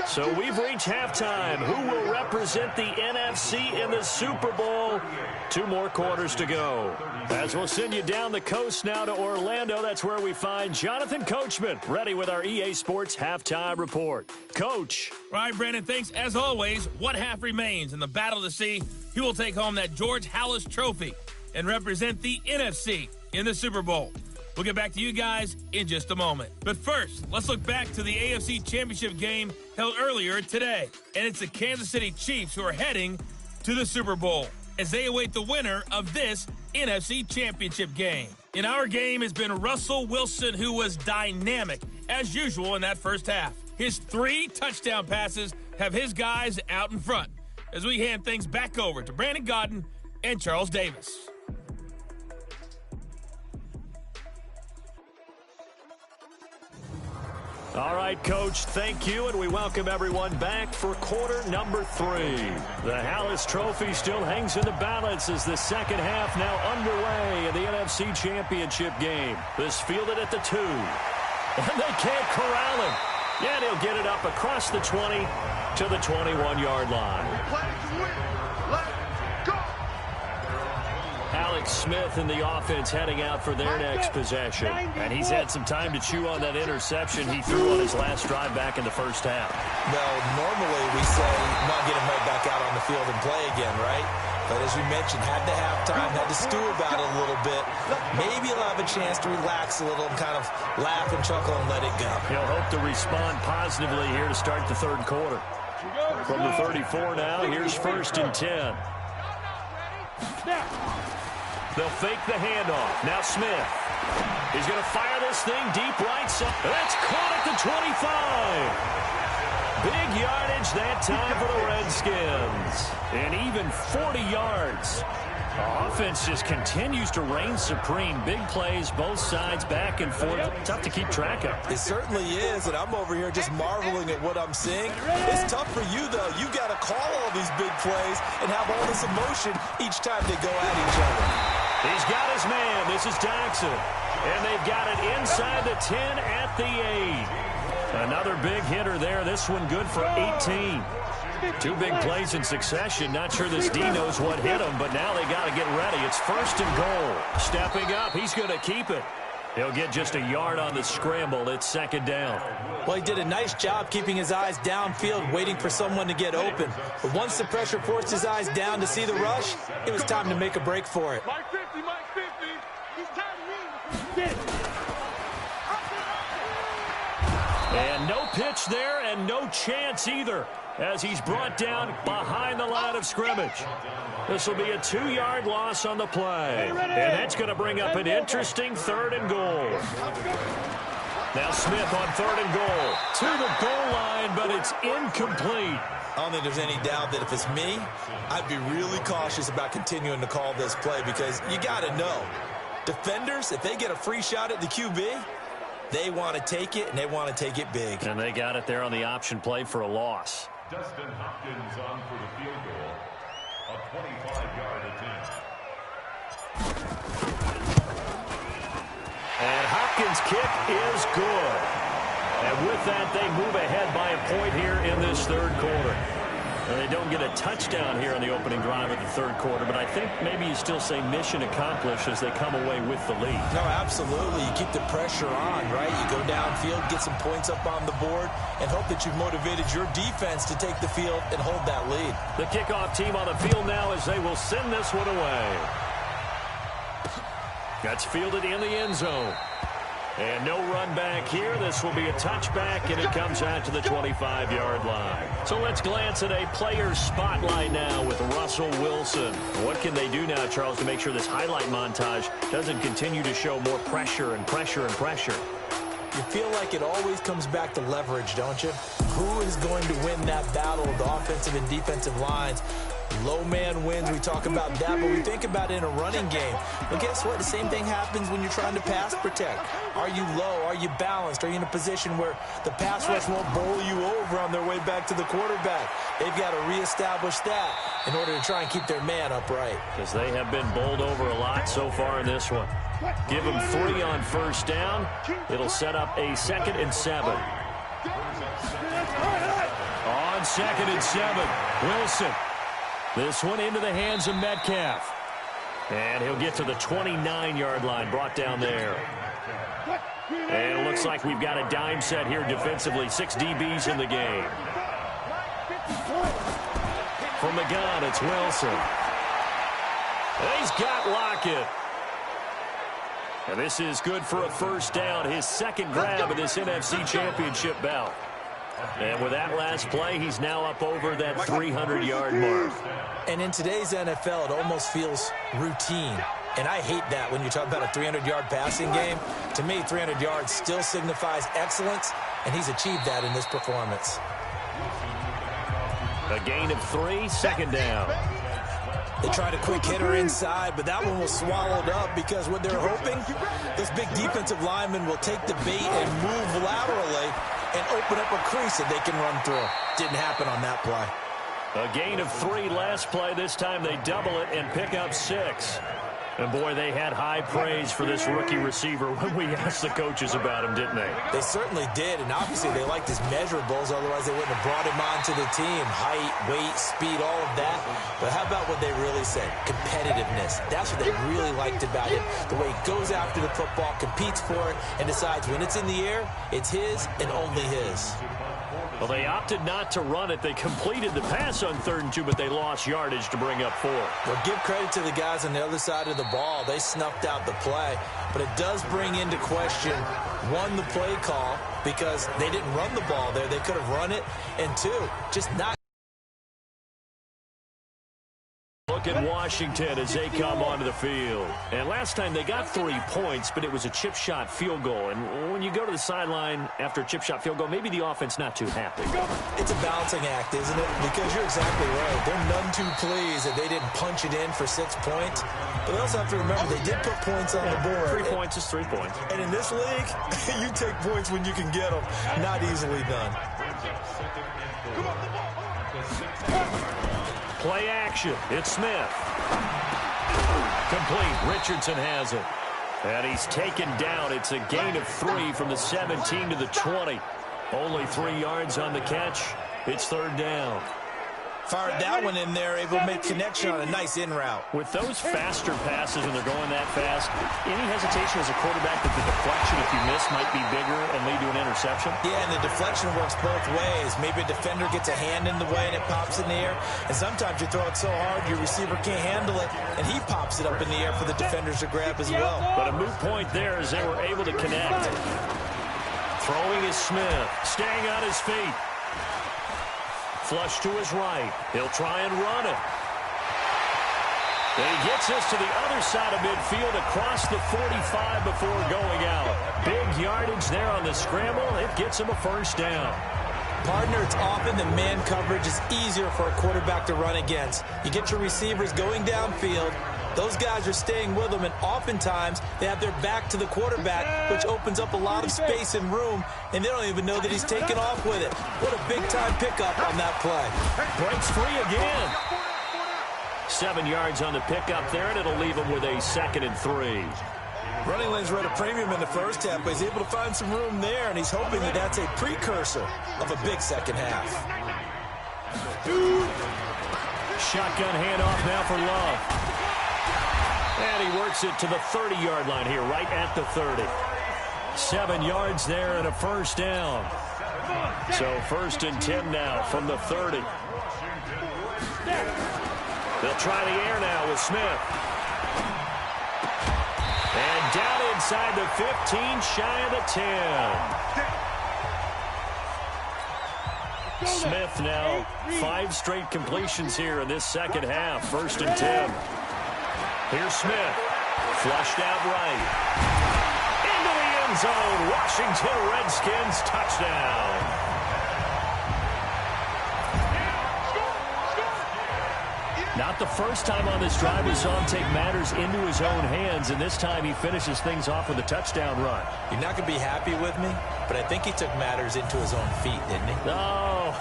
So we've reached halftime. Who will represent the NFC in the Super Bowl? 2 more quarters to go. As we'll send you down the coast now to Orlando, that's where we find Jonathan Coachman, ready with our EA Sports Halftime Report. Coach. All right, Brandon, thanks. As always, one half remains in the battle to see who will take home that George Halas Trophy and represent the NFC in the Super Bowl. We'll get back to you guys in just a moment. But first, let's look back to the AFC Championship game held earlier today. And it's the Kansas City Chiefs who are heading to the Super Bowl as they await the winner of this NFC Championship game. In our game has been Russell Wilson, who was dynamic, as usual, in that first half. His 3 touchdown passes have his guys out in front as we hand things back over to Brandon Godden and Charles Davis. All right, Coach, thank you, and we welcome everyone back for quarter number 3. The Halas Trophy still hangs in the balance as the second half now underway in the NFC Championship game. This fielded at the 2, and they can't corral him. And he'll get it up across the 20 to the 21-yard line. Alex Smith and the offense heading out for their next possession. And he's had some time to chew on that interception he threw on his last drive back in the first half. Well, normally we say not get him right back out on the field and play again, right? But as we mentioned, had the halftime, had to stew about it a little bit. Maybe he'll have a chance to relax a little and kind of laugh and chuckle and let it go. He'll hope to respond positively here to start the 3rd quarter. From the 34 now, here's 1st and 10. They'll fake the handoff. Now Smith. He's going to fire this thing deep right side. That's caught at the 25. Big yardage that time for the Redskins. And even 40 yards. The offense just continues to reign supreme. Big plays, both sides, back and forth. Tough to keep track of. It certainly is, and I'm over here just marveling at what I'm seeing. It's tough for you, though. You got to call all these big plays and have all this emotion each time they go at each other. He's got his man. This is Dotson. And they've got it inside the 10 at the 8. Another big hitter there. This one good for 18. 2 big plays in succession. Not sure this D knows what hit him, but now they got to get ready. It's 1st and goal. Stepping up. He's going to keep it. He'll get just a yard on the scramble. It's second down. Well, he did a nice job keeping his eyes downfield, waiting for someone to get open. But once the pressure forced his eyes down to see the rush, it was time to make a break for it. Mike 50, Mike 50. He's tired of And no pitch there and no chance either, as he's brought down behind the line of scrimmage. This will be a 2-yard loss on the play. And that's going to bring up an interesting 3rd and goal. Now Smith on 3rd and goal. To the goal line, but it's incomplete. I don't think there's any doubt that if it's me, I'd be really cautious about continuing to call this play, because you got to know, defenders, if they get a free shot at the QB, they want to take it, and they want to take it big. And they got it there on the option play for a loss. Dustin Hopkins on for the field goal. A 25-yard attempt. And Hopkins' kick is good. And with that, they move ahead by a point here in this 3rd quarter. And they don't get a touchdown here on the opening drive of the 3rd quarter, but I think maybe you still say mission accomplished as they come away with the lead. No, absolutely. You keep the pressure on, right? You go downfield, get some points up on the board, and hope that you've motivated your defense to take the field and hold that lead. The kickoff team on the field now as they will send this one away. That's fielded in the end zone. And no run back here. This will be a touchback, and it comes out to the 25-yard line. So let's glance at a player's spotlight now with Russell Wilson. What can they do now, Charles, to make sure this highlight montage doesn't continue to show more pressure and pressure and pressure? You feel like it always comes back to leverage, don't you? Who is going to win that battle of the offensive and defensive lines? Low man wins, we talk about that, but we think about it in a running game. But guess what? The same thing happens when you're trying to pass protect. Are you low? Are you balanced? Are you in a position where the pass rush won't bowl you over on their way back to the quarterback? They've got to reestablish that in order to try and keep their man upright. Because they have been bowled over a lot so far in this one. Give them 3 on 1st down. It'll set up a 2nd and 7. On 2nd and 7, Wilson. This one into the hands of Metcalf. And he'll get to the 29-yard line, brought down there. And it looks like we've got a dime set here defensively. 6 DBs in the game. From the gun, it's Wilson. And he's got Lockett. And this is good for a 1st down. His 2nd grab of this NFC Championship bout. And with that last play, he's now up over that 300-yard mark. And in today's NFL, it almost feels routine. And I hate that when you talk about a 300-yard passing game. To me, 300 yards still signifies excellence, and he's achieved that in this performance. A gain of 3, 2nd down. They tried a quick hitter inside, but that one was swallowed up because what they're hoping, this big defensive lineman will take the bait and move laterally and open up a crease that they can run through. Didn't happen on that play. A gain of 3 last play. This time they double it and pick up 6. And, boy, they had high praise for this rookie receiver when we asked the coaches about him, didn't they? They certainly did, and obviously they liked his measurables. Otherwise, they wouldn't have brought him onto the team. Height, weight, speed, all of that. But how about what they really said? Competitiveness. That's what they really liked about him. The way he goes after the football, competes for it, and decides when it's in the air, it's his and only his. Well, they opted not to run it. They completed the pass on 3rd and 2, but they lost yardage to bring up 4. Well, give credit to the guys on the other side of the ball. They snuffed out the play. But it does bring into question, 1, the play call, because they didn't run the ball there. They could have run it. And 2, just not. Look at Washington as they come onto the field. And last time they got 3 points, but it was a chip shot field goal. And when you go to the sideline after a chip shot field goal, maybe the offense not too happy. It's a balancing act, isn't it? Because you're exactly right. They're none too pleased that they didn't punch it in for 6 points. But they also have to remember they did put points on the board. 3 points is 3 points. And in this league, you take points when you can get them. Not easily done. Play action. It's Smith. Complete. Richardson has it. And he's taken down. It's a gain of 3 from the 17 to the 20. Only 3 yards on the catch. It's 3rd down. Fired that one in there, able to make connection on a nice in route. With those faster passes and they're going that fast, any hesitation as a quarterback that the deflection, if you miss, might be bigger and lead to an interception? Yeah, and the deflection works both ways. Maybe a defender gets a hand in the way and it pops in the air. And sometimes you throw it so hard your receiver can't handle it, and he pops it up in the air for the defenders to grab as well. But a moot point there as they were able to connect. Throwing is Smith, staying on his feet. Flush to his right. He'll try and run it. And he gets us to the other side of midfield across the 45 before going out. Big yardage there on the scramble. It gets him a first down. Partner, it's often the man coverage is easier for a quarterback to run against. You get your receivers going downfield. Those guys are staying with them, and oftentimes they have their back to the quarterback, which opens up a lot of space and room, and they don't even know that he's taken off with it. What a big-time pickup on that play. Breaks free again. 7 yards on the pickup there, and it'll leave him with a 2nd and 3. Running lanes were at a premium in the first half, but he's able to find some room there, and he's hoping that that's a precursor of a big second half. Shotgun handoff now for Love. And he works it to the 30-yard line here, right at the 30. 7 yards there and a first down. So 1st and 10 now from the 30. They'll try the air now with Smith. And down inside the 15, shy of the 10. Smith now 5 straight completions here in this second half. 1st and 10. Here's Smith. Flushed out right. Into the end zone. Washington Redskins touchdown. Not the first time on this drive we saw him take matters into his own hands, and this time he finishes things off with a touchdown run. You're not going to be happy with me, but I think he took matters into his own feet, didn't he? Oh,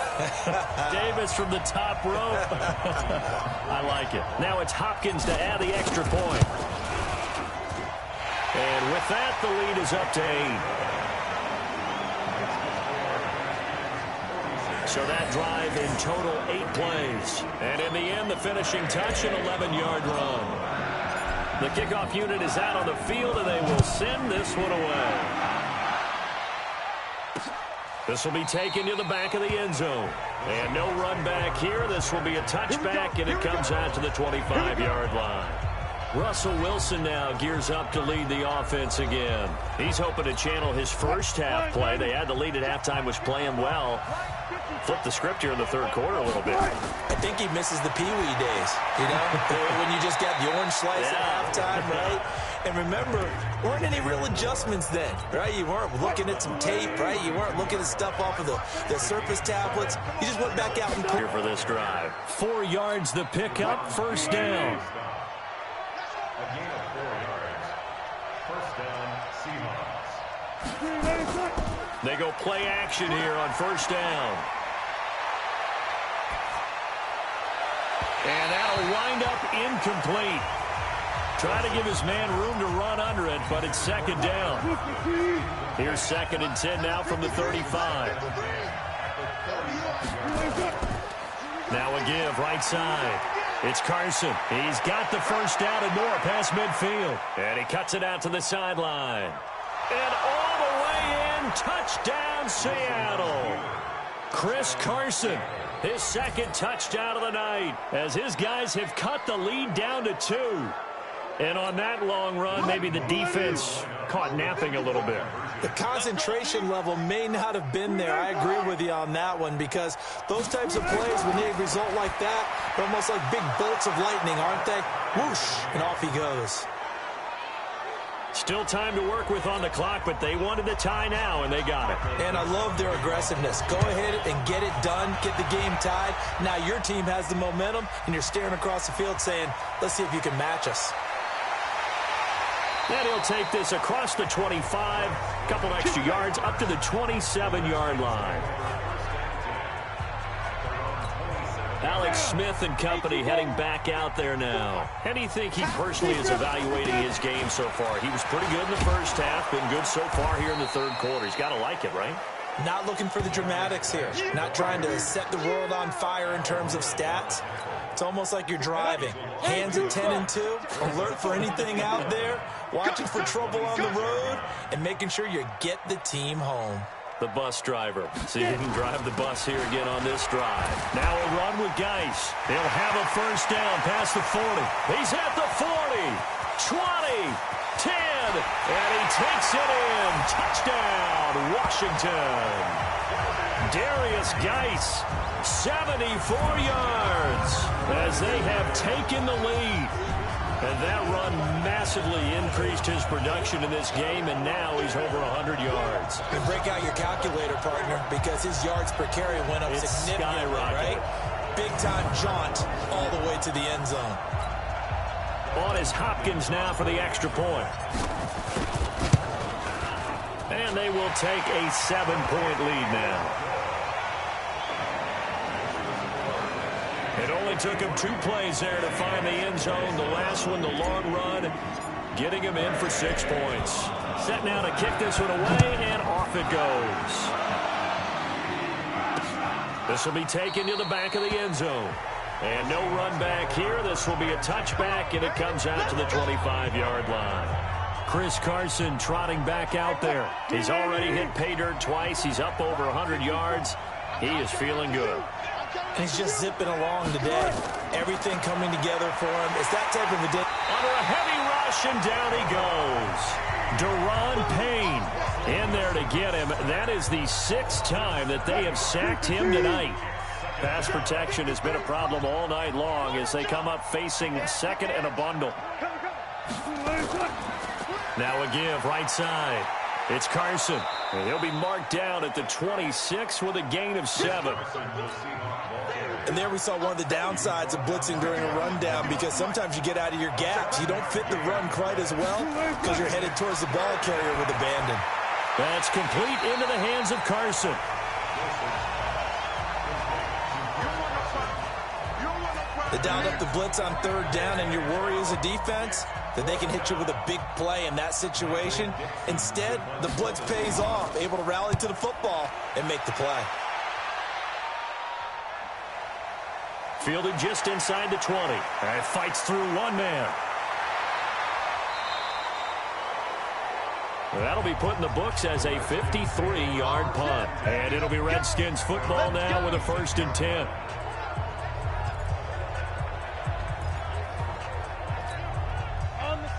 Davis from the top rope. I like it. Now it's Hopkins to add the extra point. And with that, the lead is up to 8. So that drive in total 8 plays. And in the end, the finishing touch, an 11-yard run. The kickoff unit is out on the field, and they will send this one away. This will be taken to the back of the end zone. And no run back here. This will be a touchback, and it comes out to the 25-yard line. Russell Wilson now gears up to lead the offense again. He's hoping to channel his first half play. They had the lead at halftime, was playing well. Flip the script here in the third quarter a little bit. I think he misses the Pee-wee days, you know, when you just got the orange slice at halftime, right? And remember, weren't any real adjustments then, right? You weren't looking at some tape, right? You weren't looking at stuff off of the Surface tablets. You just went back out and played. Here for this drive. 4 yards the pickup, first down. A gain of 4 yards. First down, Seahawks. They go play action here on first down. And that'll wind up incomplete. Try to give his man room to run under it, but it's second down. Here's 2nd and 10 now from the 35. Now a give right side. It's Carson. He's got the first down and more past midfield. And he cuts it out to the sideline. And all the way in, touchdown Seattle. Chris Carson, his 2nd touchdown of the night, as his guys have cut the lead down to 2. And on that long run, maybe the defense caught napping a little bit. The concentration level may not have been there. I agree with you on that one, because those types of plays, when they result like that, they're almost like big bolts of lightning, aren't they? Whoosh, and off he goes. Still time to work with on the clock, but they wanted the tie now, and they got it. And I love their aggressiveness. Go ahead and get it done, get the game tied. Now your team has the momentum, and you're staring across the field saying, let's see if you can match us. And he'll take this across the 25, couple extra yards up to the 27-yard line. Alex Smith and company heading back out there now. How do you think he personally is evaluating his game so far? He was pretty good in the first half, been good so far here in the third quarter. He's got to like it, right? Not looking for the dramatics here. Not trying to set the world on fire in terms of stats. It's almost like you're driving. Hands at 10 and 2, alert for anything out there, watching for trouble on the road, and making sure you get the team home. The bus driver. See if he can drive the bus here again on this drive. Now a run with Geis. He'll have a first down past the 40. He's at the 40, 20, 10, and he takes it in. Touchdown, Washington. Darius Geis, 74 yards as they have taken the lead. And that run massively increased his production in this game, and now he's over 100 yards. And break out your calculator, partner, because his yards per carry went up significantly, right? Big-time jaunt all the way to the end zone. On is Hopkins now for the extra point. And they will take a 7-point lead now. It only took him 2 plays there to find the end zone. The last one, the long run, getting him in for 6 points. Set now to kick this one away, and off it goes. This will be taken to the back of the end zone. And no run back here. This will be a touchback, and it comes out to the 25-yard line. Chris Carson trotting back out there. He's already hit pay dirt twice. He's up over 100 yards. He is feeling good. And he's just zipping along today. Everything coming together for him. It's that type of a day. Under a heavy rush, and down he goes. Deron Payne in there to get him. That is the 6th time that they have sacked him tonight. Pass protection has been a problem all night long as they come up facing second and a bundle. Now a give right side. It's Carson. And he'll be marked down at the 26 with a gain of 7. And there we saw one of the downsides of blitzing during a rundown, because sometimes you get out of your gaps. You don't fit the run quite as well because you're headed towards the ball carrier with abandon. That's complete into the hands of Carson. They dialed up the blitz on 3rd down, and your worry as a defense that they can hit you with a big play in that situation. Instead, the blitz pays off, able to rally to the football and make the play. Fielded just inside the 20. And fights through one man. That'll be put in the books as a 53-yard punt. And it'll be Redskins football now with a 1st and 10.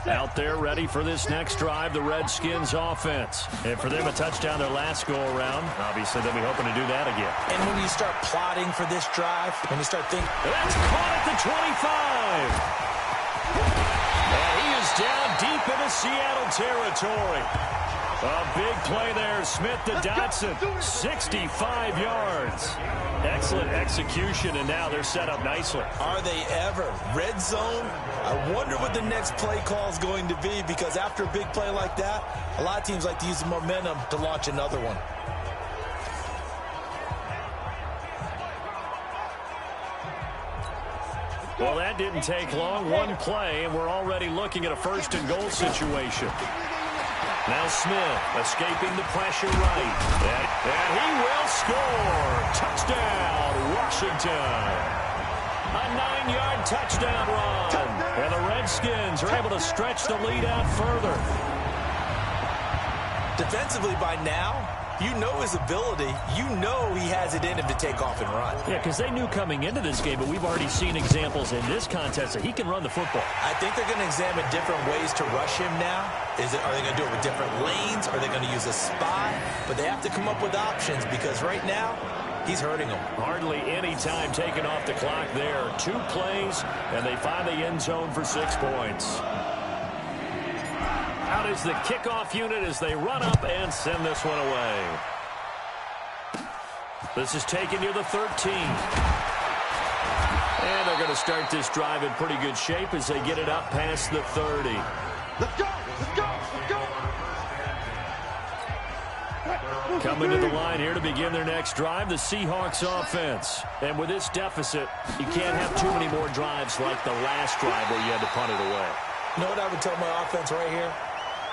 Out there ready for this next drive, the Redskins offense. And for them, a touchdown their last go-around. Obviously, they'll be hoping to do that again. And when you start plotting for this drive, when you start thinking... That's caught at the 25. And he is down deep into Seattle territory. A big play there. Smith to Dotson. 65 yards. Excellent execution, and now they're set up nicely. Are they ever? Red zone? I wonder what the next play call is going to be, because after a big play like that, a lot of teams like to use the momentum to launch another one. Well, that didn't take long. One play, and we're already looking at a 1st and goal situation. Now Smith escaping the pressure right. And he will score. Touchdown, Washington. A 9-yard touchdown run. And the Redskins are able to stretch the lead out further. Defensively by now, you know his ability. You know he has it in him to take off and run. Yeah, because they knew coming into this game, but we've already seen examples in this contest that he can run the football. I think they're going to examine different ways to rush him now. Are they going to do it with different lanes? Are they going to use a spy? But they have to come up with options, because right now, he's hurting them. Hardly any time taken off the clock there. 2 plays, and they find the end zone for 6 points. Out is the kickoff unit as they run up and send this one away. This is taken near the 13. And they're going to start this drive in pretty good shape as they get it up past the 30. Let's go! Let's go! Let's go! Coming to the line here to begin their next drive, the Seahawks offense. And with this deficit, you can't have too many more drives like the last drive where you had to punt it away. You know what I would tell my offense right here?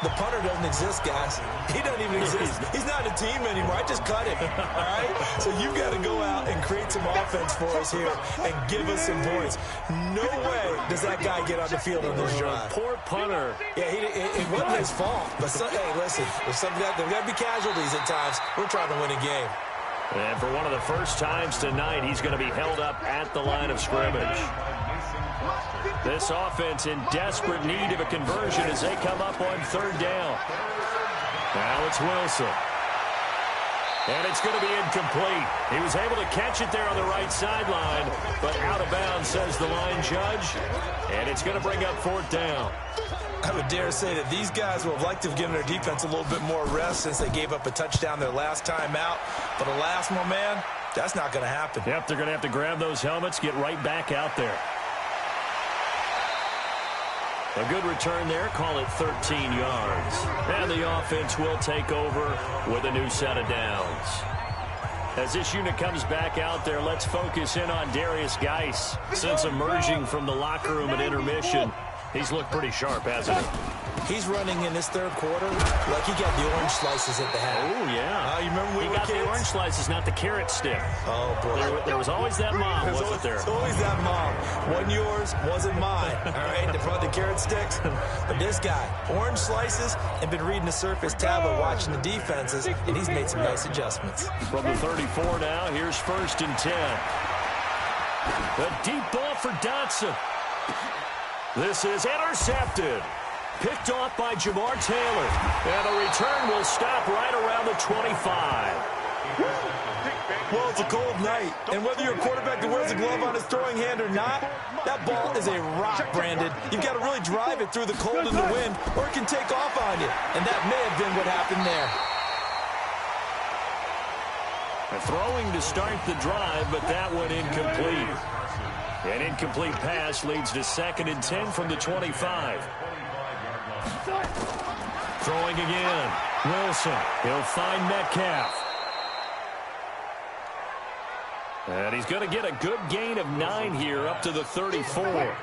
The punter doesn't exist, guys. He doesn't even exist. He's not a team anymore. I just cut him, all right? So you've got to go out and create some offense for us here and give us some points. No way does that guy get on the field on this drive. Poor punter. Yeah, it wasn't his fault. But, hey, listen, there's got to be casualties at times. We're trying to win a game. And for one of the first times tonight, he's going to be held up at the line of scrimmage. This offense in desperate need of a conversion as they come up on third down. Now it's Wilson. And it's going to be incomplete. He was able to catch it there on the right sideline, but out of bounds, says the line judge. And it's going to bring up fourth down. I would dare say that these guys would have liked to have given their defense a little bit more rest since they gave up a touchdown their last time out. But alas, my man, that's not going to happen. Yep, they're going to have to grab those helmets, get right back out there. A good return there, call it 13 yards. And the offense will take over with a new set of downs. As this unit comes back out there, let's focus in on Darius Geis. Since emerging from the locker room at intermission, he's looked pretty sharp, hasn't he? He's running in this third quarter like he got the orange slices at the half. Oh, yeah. You remember when he got the orange slices, not the carrot stick. Oh, boy. There was always that mom, wasn't there? There's always that mom. Wasn't yours, wasn't mine. All right, they brought the carrot sticks. But this guy, orange slices, and been reading the Surface tablet, watching the defenses, and he's made some nice adjustments. From the 34 now, here's 1st and 10. The deep ball for Dotson. This is intercepted. Picked off by Jamar Taylor. And the return will stop right around the 25. Well, it's a cold night. And whether you're a quarterback that wears a glove on his throwing hand or not, that ball is a rock, Brandon. You've got to really drive it through the cold and the wind, or it can take off on you. And that may have been what happened there. Throwing to start the drive, but that one incomplete. An incomplete pass leads to 2nd and 10 from the 25. Throwing again. Wilson. He'll find Metcalf. And he's going to get a good gain of 9 here up to the 34.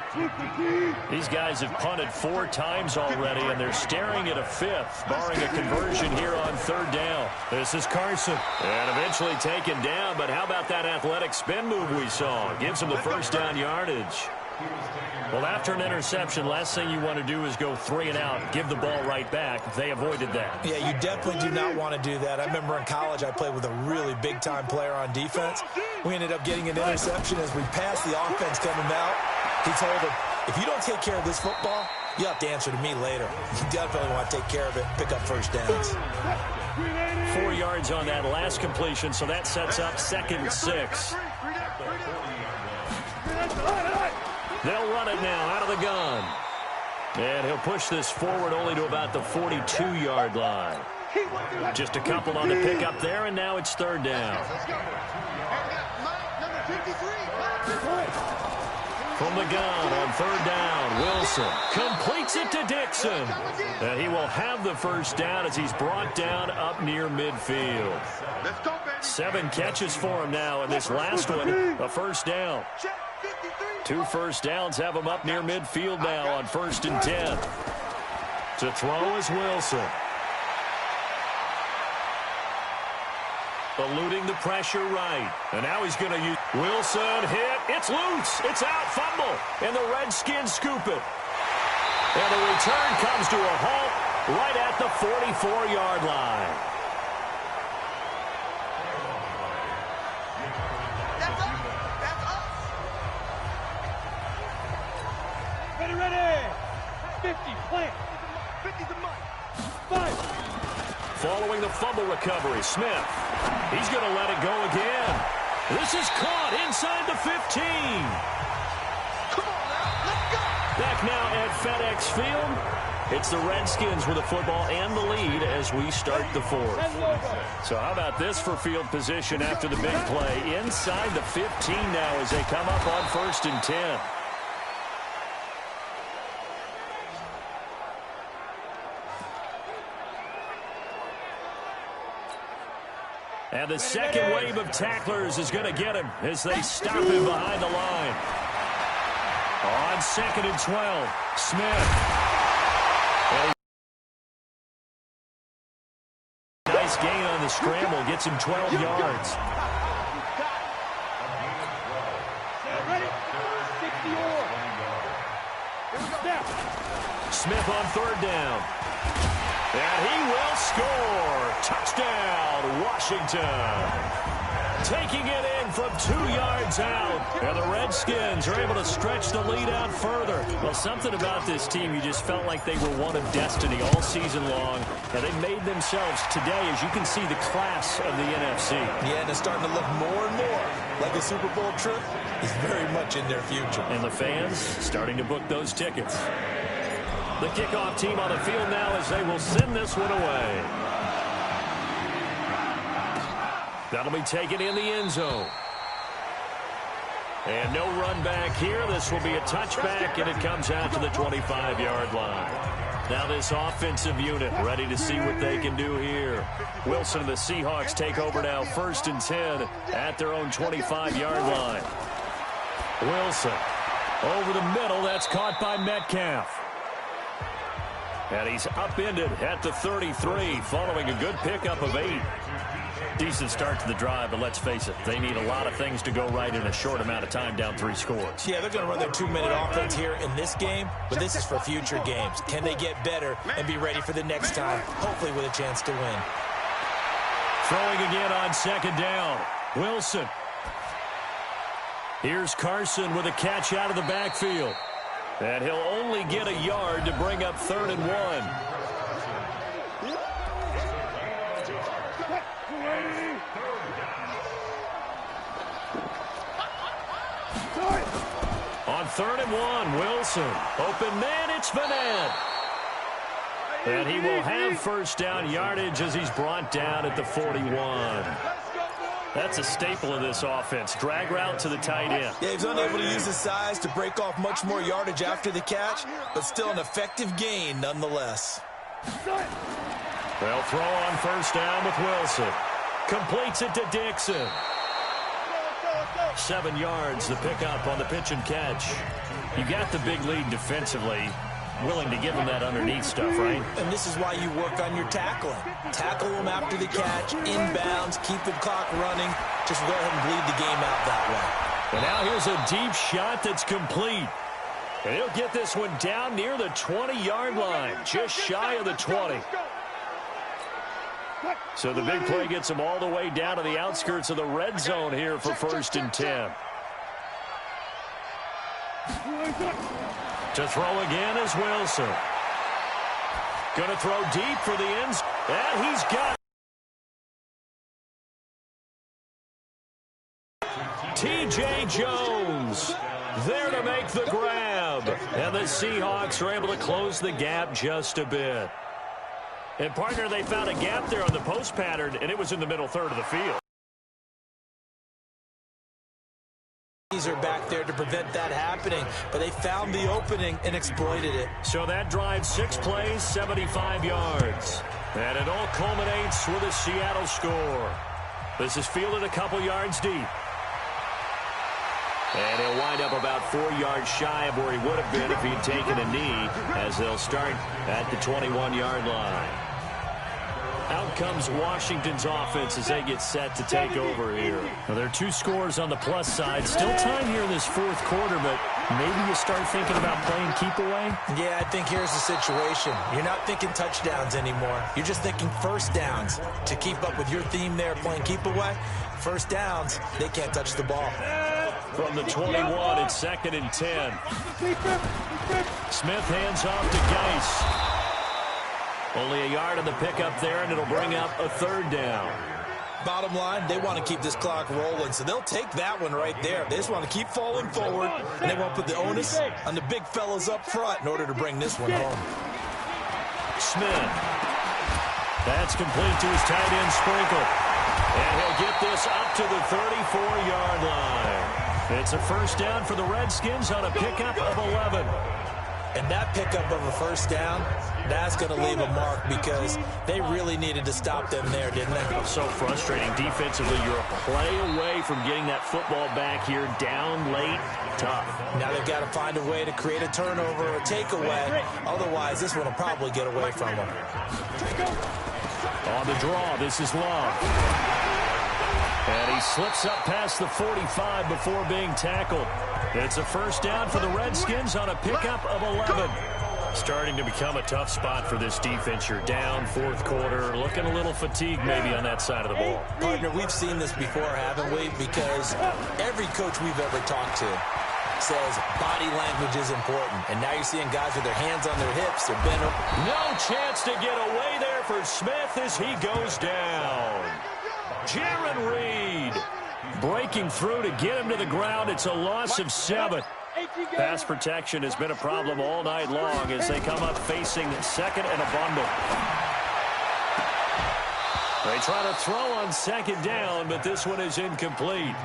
These guys have punted 4 times already, and they're staring at a 5th, barring a conversion here on 3rd down. This is Carson. And eventually taken down, but how about that athletic spin move we saw? Gives him the first down yardage. Well, after an interception, last thing you want to do is go 3 and out, give the ball right back. They avoided that. Yeah, you definitely do not want to do that. I remember in college I played with a really big-time player on defense. We ended up getting an interception as we passed the offense coming out. He told him, if you don't take care of this football, you have to answer to me later. You definitely want to take care of it, pick up first downs. 4 yards on that last completion, so that sets up 2nd and 6. They'll run it now out of the gun. And he'll push this forward only to about the 42-yard line. Just a couple on the pickup there, and now it's 3rd down. From the gun on 3rd down, Wilson completes it to Dixon. And he will have the first down as he's brought down up near midfield. 7 catches for him now, and this last one, a first down. 2 first downs have him up near midfield now on 1st and 10. To throw is Wilson. Eluding the pressure right. And now he's going to use Wilson hit. It's loose. It's out. Fumble. And the Redskins scoop it. And the return comes to a halt right at the 44-yard line. Ready. 50, plant. 50's a month. 5. Following the fumble recovery, Smith. He's going to let it go again. This is caught inside the 15. Come on now, let's go. Back now at FedEx Field. It's the Redskins with the football and the lead as we start the 4th. So how about this for field position after the big play? Inside the 15 now as they come up on 1st and 10. And the second wave of tacklers is going to get him as they stop him behind the line. On 2nd and 12, Smith. gets him 12 yards. Ready? 60 or. Smith on third down. And he will score. Touchdown, Washington. Taking it in from 2 yards out. And the Redskins are able to stretch the lead out further. Well, something about this team, you just felt like they were one of destiny all season long. And they made themselves today, as you can see, the class of the NFC. Yeah, and it's starting to look more and more like a Super Bowl trip is very much in their future. And the fans starting to book those tickets. The kickoff team on the field now as they will send this one away. That'll be taken in the end zone. And no run back here. This will be a touchback, and it comes out to the 25-yard line. Now this offensive unit ready to see what they can do here. Wilson and the Seahawks take over now, 1st and 10 at their own 25-yard line. Wilson over the middle. That's caught by Metcalf. And he's upended at the 33 following a good pickup of 8. Decent start to the drive, but let's face it, they need a lot of things to go right in a short amount of time, down 3 scores. Yeah, they're going to run their 2-minute offense here in this game, but this is for future games. Can they get better and be ready for the next time, hopefully with a chance to win? Throwing again on 2nd down. Wilson. Here's Carson with a catch out of the backfield. And he'll only get a yard to bring up 3rd and 1. On 3rd and 1, Wilson. Open man, it's Vanette. And he will have 1st down yardage as he's brought down at the 41. That's a staple of this offense. Drag route to the tight end. Yeah, he's unable to use his size to break off much more yardage after the catch, but still an effective gain nonetheless. They'll throw on 1st down with Wilson. Completes it to Dixon. 7 yards, the pickup on the pitch and catch. You got the big lead defensively. Willing to give him that underneath stuff, right? And this is why you work on your tackling. Tackle him after the catch, inbounds, keep the clock running. Just go ahead and bleed the game out that way. And now here's a deep shot that's complete. And he'll get this one down near the 20-yard line, just shy of the 20. So the big play gets him all the way down to the outskirts of the red zone here for 1st and 10. To throw again is Wilson. Going to throw deep for the ends. And he's got it. T.J. Jones there to make the grab. And the Seahawks are able to close the gap just a bit. And, partner, they found a gap there on the post pattern, and it was in the middle third of the field. These are back there to prevent that happening, but they found the opening and exploited it. So that drive, 6 plays, 75 yards. And it all culminates with a Seattle score. This is fielded a couple yards deep. And he'll wind up about 4 yards shy of where he would have been if he'd taken a knee, as they'll start at the 21-yard line. Out comes Washington's offense as they get set to take over here. Now, there are 2 scores on the plus side. Still time here in this 4th quarter, but maybe you start thinking about playing keep away? Yeah, I think here's the situation. You're not thinking touchdowns anymore. You're just thinking 1st downs. To keep up with your theme there, playing keep away, 1st downs, they can't touch the ball. From the 21, it's 2nd and 10. Smith hands off to Geis. Only a yard on the pickup there, and it'll bring up a 3rd down. Bottom line, they want to keep this clock rolling, so they'll take that one right there. They just want to keep falling forward, and they won't put the onus on the big fellas up front in order to bring this one home. Smith. That's complete to his tight end, Sprinkle. And he'll get this up to the 34-yard line. It's a 1st down for the Redskins on a pickup of 11. And that pickup of a 1st down, that's going to leave a mark because they really needed to stop them there, didn't they? So frustrating. Defensively, you're a play away from getting that football back here down late. Tough. Now they've got to find a way to create a turnover or a takeaway. Otherwise, this one will probably get away from them. On the draw, this is Love. And he slips up past the 45 before being tackled. It's a first down for the Redskins on a pickup of 11. Starting to become a tough spot for this defense. You're down fourth quarter, looking a little fatigued maybe on that side of the ball. Partner, we've seen this before, haven't we? Because every coach we've ever talked to says body language is important. And now you're seeing guys with their hands on their hips. They're bent over. No chance to get away there for Smith as he goes down. Jaron Reed breaking through to get him to the ground. It's a loss of 7. Pass protection has been a problem all night long as they come up facing second and a bundle. They try to throw on second down, but this one is incomplete.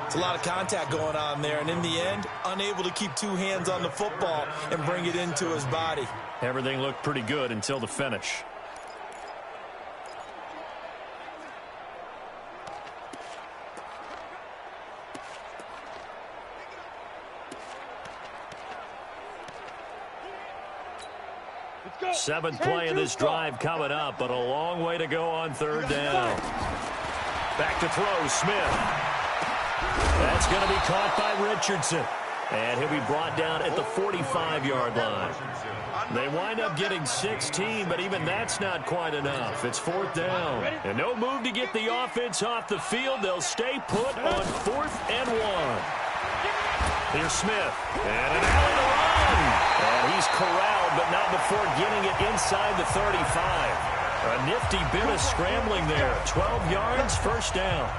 It's a lot of contact going on there, and in the end, unable to keep two hands on the football and bring it into his body. Everything looked pretty good until the finish. Seventh play of this drive coming up, but a long way to go on third down. Back to throw, Smith. That's going to be caught by Richardson. And he'll be brought down at the 45-yard line. They wind up getting 16, but even that's not quite enough. It's fourth down. And no move to get the offense off the field. They'll stay put on 4th and 1. Here's Smith. And an alley to run. And he's corralled, but not before getting it inside the 35. A nifty bit of scrambling there. 12 yards, first down.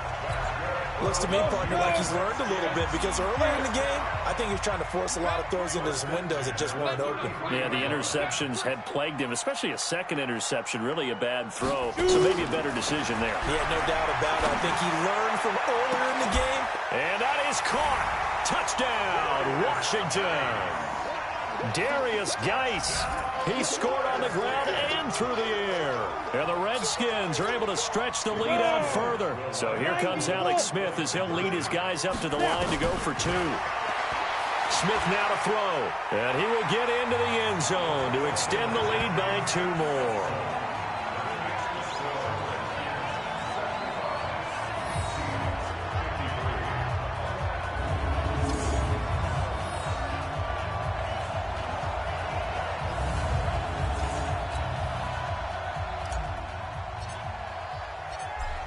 Looks to me, partner, like he's learned a little bit because earlier in the game, I think he was trying to force a lot of throws into his windows that just weren't open. Yeah, the interceptions had plagued him, especially a second interception, really a bad throw. So maybe a better decision there. Yeah, no doubt about it. I think he learned from earlier in the game. And that is caught. Touchdown, Washington. Darius Geis. He scored on the ground and through the air. And the Redskins are able to stretch the lead out further. So here comes Alex Smith as he'll lead his guys up to the line to go for 2. Smith now to throw. And he will get into the end zone to extend the lead by 2 more.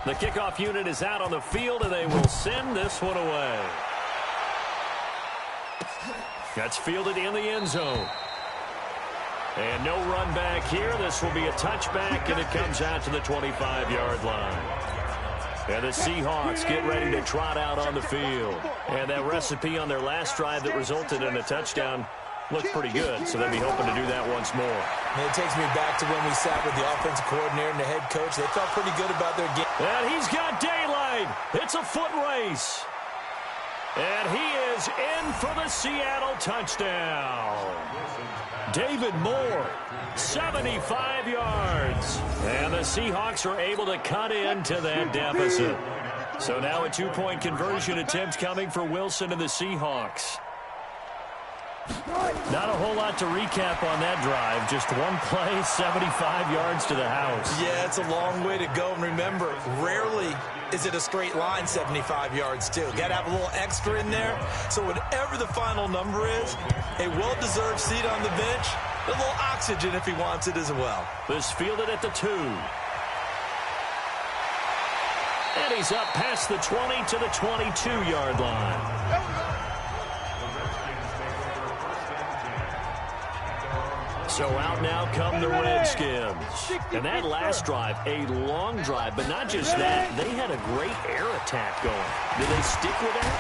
The kickoff unit is out on the field, and they will send this one away. That's fielded in the end zone. And no run back here. This will be a touchback, and it comes out to the 25-yard line. And the Seahawks get ready to trot out on the field. And that recipe on their last drive that resulted in a touchdown looks pretty good, so they'll be hoping to do that once more. And it takes me back to when we sat with the offensive coordinator and the head coach. They felt pretty good about their game. And he's got daylight. It's a foot race. And he is in for the Seattle touchdown. David Moore, 75 yards. And the Seahawks are able to cut into that deficit. So now a 2-point conversion attempt coming for Wilson and the Seahawks. Not a whole lot to recap on that drive. Just one play, 75 yards to the house. Yeah, it's a long way to go. And remember, rarely is it a straight line 75 yards, too. Got to have a little extra in there. So whatever the final number is, a well-deserved seat on the bench, a little oxygen if he wants it as well. This fielded at the 2. And he's up past the 20 to the 22-yard line. So out now come the Redskins. And that last drive, a long drive, but not just that. They had a great air attack going. Did they stick with that?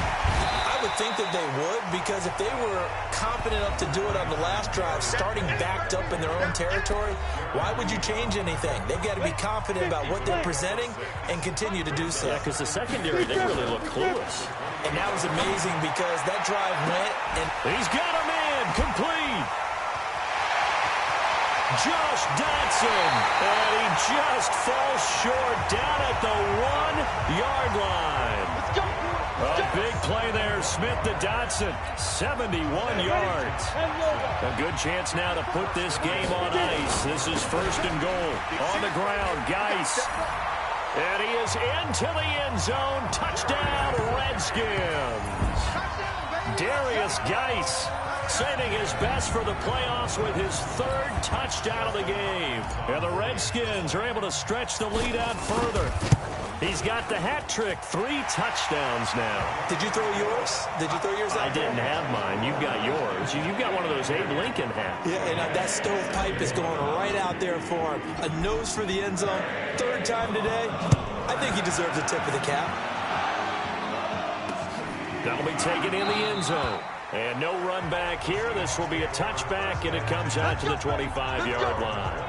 I would think that they would, because if they were confident enough to do it on the last drive, starting backed up in their own territory, why would you change anything? They've got to be confident about what they're presenting and continue to do so. Yeah, because the secondary, they really look clueless. And that was amazing because that drive went and he's got a man complete. Josh Dotson, and he just falls short down at the 1-yard line. Let's go. A big play there. Smith to Dotson. 71 yards. A good chance now to put this game on ice. This is 1st and goal. On the ground, Geis. And he is into the end zone. Touchdown, Redskins. Darius Geis saving his best for the playoffs with his 3rd touchdown of the game. And the Redskins are able to stretch the lead out further. He's got the hat trick, 3 touchdowns now. Did you throw yours? Did you throw yours out? I didn't have mine. You've got yours. You've got one of those Abe Lincoln hats. Yeah, and that stovepipe is going right out there for him. A nose for the end zone. 3rd time today. I think he deserves a tip of the cap. That'll be taken in the end zone. And no run back here. This will be a touchback, and it comes out to the 25-yard line.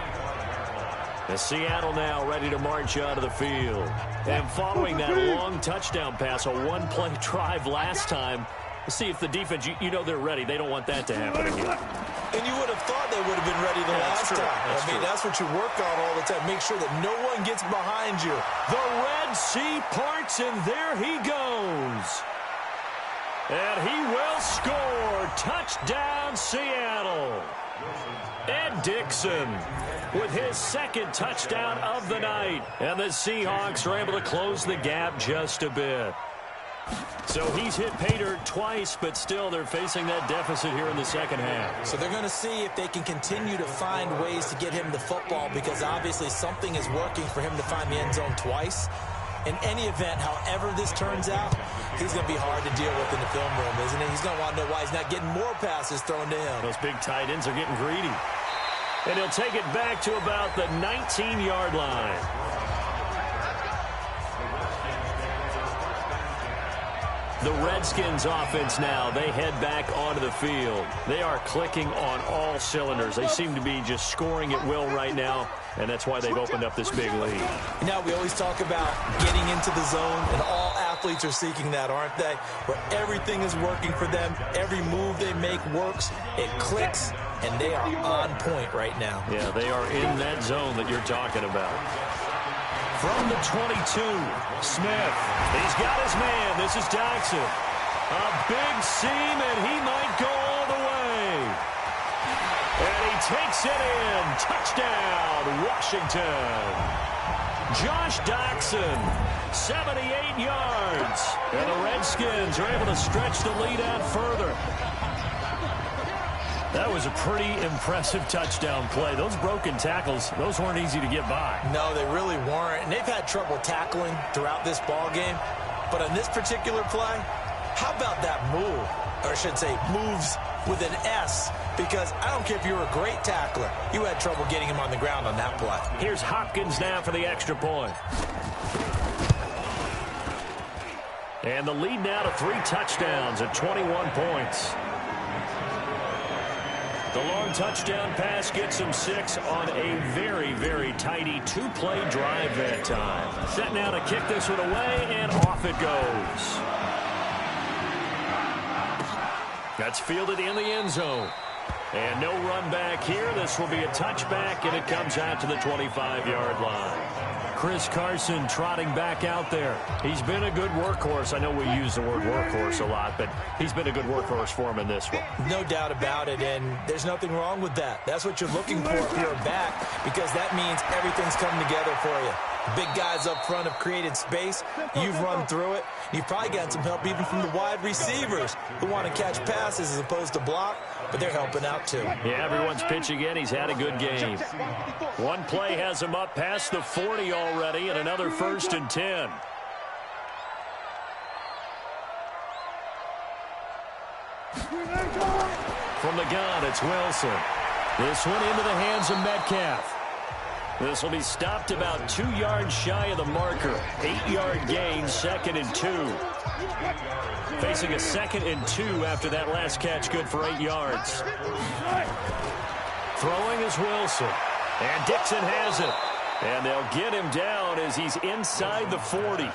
And Seattle now ready to march out of the field. And following that long touchdown pass, a 1-play drive last time, see if the defense, you know they're ready. They don't want that to happen again. And you would have thought they would have been ready the last time. That's what you work on all the time. Make sure that no one gets behind you. The Red Sea parts, and there he goes. And he will score. Touchdown, Seattle. Ed Dixon with his 2nd touchdown of the night. And the Seahawks are able to close the gap just a bit. So he's hit pay dirt twice, but still they're facing that deficit here in the 2nd half. So they're going to see if they can continue to find ways to get him the football, because obviously something is working for him to find the end zone twice. In any event, however this turns out, he's going to be hard to deal with in the film room, isn't he? He's going to want to know why he's not getting more passes thrown to him. Those big tight ends are getting greedy. And he'll take it back to about the 19-yard line. The Redskins offense now, they head back onto the field. They are clicking on all cylinders. They seem to be just scoring at will right now, and that's why they've opened up this big lead. Now, we always talk about getting into the zone, and all athletes are seeking that, aren't they? Where everything is working for them. Every move they make works. It clicks, and they are on point right now. Yeah, they are in that zone that you're talking about. From the 22, Smith. He's got his man. This is Dotson. A big seam, and he might go all the way. And he takes it in. Touchdown, Washington. Josh Dotson, 78 yards. And the Redskins are able to stretch the lead out further. That was a pretty impressive touchdown play. Those broken tackles, those weren't easy to get by. No, they really weren't. And they've had trouble tackling throughout this ball game. But on this particular play, how about that move? Or I should say moves with an S. Because I don't care if you're a great tackler. You had trouble getting him on the ground on that play. Here's Hopkins now for the extra point. And the lead now to 3 touchdowns at 21 points. The long touchdown pass gets him 6 on a very, very tidy 2-play drive that time. Set now to kick this one away, and off it goes. That's fielded in the end zone. And no run back here. This will be a touchback, and it comes out to the 25-yard line. Chris Carson trotting back out there. He's been a good workhorse. I know we use the word workhorse a lot, but he's been a good workhorse for him in this one. No doubt about it, and there's nothing wrong with that. That's what you're looking for if you're a back, because that means everything's coming together for you. The big guys up front have created space. You've run through it. You've probably gotten some help even from the wide receivers who want to catch passes as opposed to block, but they're helping out too. Yeah, everyone's pitching in. He's had a good game. One play has him up past the 40 already, and another 1st and 10. From the gun, it's Wilson. This one into the hands of Metcalf. This will be stopped about 2 yards shy of the marker. 8-yard gain, 2nd and 2. Facing a 2nd and 2 after that last catch, good for 8 yards. Throwing is Wilson. And Dixon has it. And they'll get him down as he's inside the 40.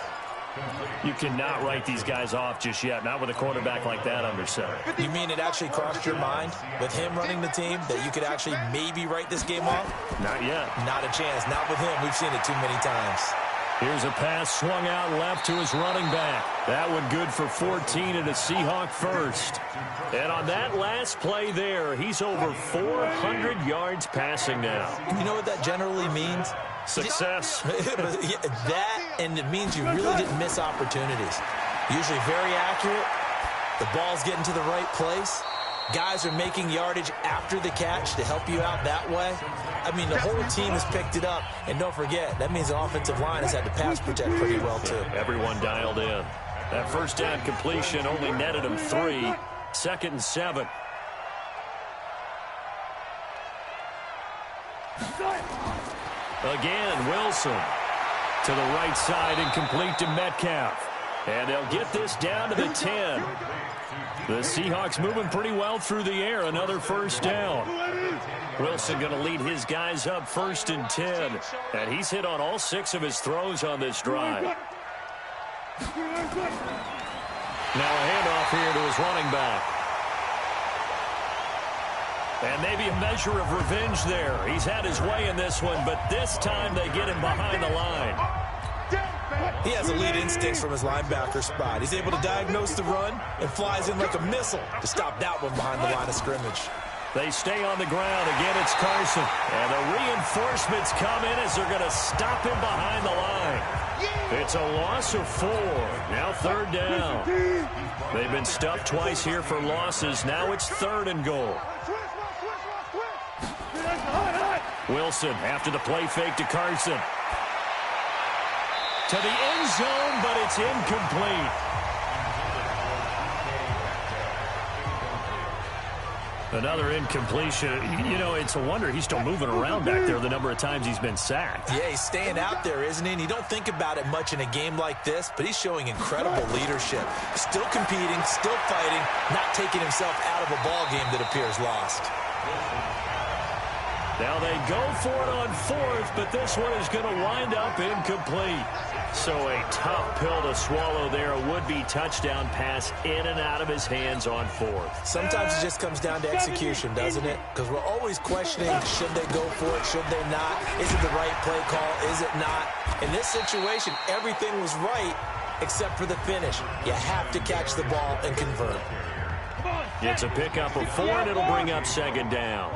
You cannot write these guys off just yet, not with a quarterback like that under center. You mean it actually crossed your mind with him running the team that you could actually maybe write this game off? Not yet. Not a chance. Not with him. We've seen it too many times. Here's a pass swung out left to his running back. That one good for 14 and a Seahawk first. And on that last play there, he's over 400 yards passing now. You know what that generally means? Success. That, and it means you really didn't miss opportunities. Usually very accurate. The ball's getting to the right place. Guys are making yardage after the catch to help you out that way. I mean, the whole team has picked it up. And don't forget, that means the offensive line has had to pass protect pretty well, too. Everyone dialed in. That first down completion only netted him 3. 2nd and 7. Again, Wilson. To the right side, incomplete to Metcalf. And they'll get this down to the 10. The Seahawks moving pretty well through the air. Another first down. Wilson going to lead his guys up 1st and 10. And he's hit on all 6 of his throws on this drive. Now a handoff here to his running back. And maybe a measure of revenge there. He's had his way in this one, but this time they get him behind the line. He has elite instincts from his linebacker spot. He's able to diagnose the run and flies in like a missile to stop that one behind the line of scrimmage. They stay on the ground. Again, it's Carson. And the reinforcements come in as they're going to stop him behind the line. It's a loss of 4. Now 3rd down. They've been stuffed twice here for losses. Now it's 3rd and goal. Wilson after the play fake to Carson. To the end zone, but it's incomplete. Another incompletion. You know, it's a wonder he's still moving around back there the number of times he's been sacked. Yeah, he's staying out there, isn't he? And you don't think about it much in a game like this, but he's showing incredible leadership. Still competing, still fighting, not taking himself out of a ball game that appears lost. Now they go for it on 4th, but this one is going to wind up incomplete. So a tough pill to swallow there. A would-be touchdown pass in and out of his hands on 4th. Sometimes it just comes down to execution, doesn't it? Because we're always questioning, should they go for it, should they not? Is it the right play call, is it not? In this situation, everything was right except for the finish. You have to catch the ball and convert. It's a pickup of 4, and it'll bring up 2nd down.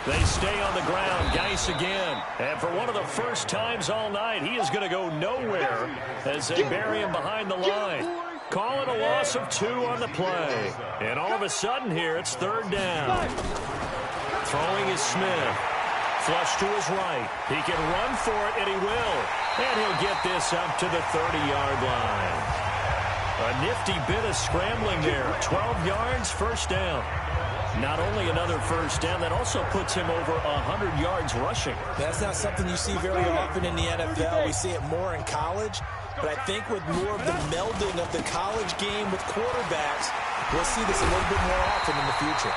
They stay on the ground. Geis again. And for one of the first times all night, he is going to go nowhere as they bury him behind the line. Call it a loss of 2 on the play. And all of a sudden here, it's 3rd down. Throwing is Smith. Flush to his right. He can run for it, and he will. And he'll get this up to the 30-yard line. A nifty bit of scrambling there. 12 yards, first down. Not only another first down, that also puts him over 100 yards rushing. That's not something you see very often in the NFL. We see it more in college. But I think with more of the melding of the college game with quarterbacks, we'll see this a little bit more often in the future.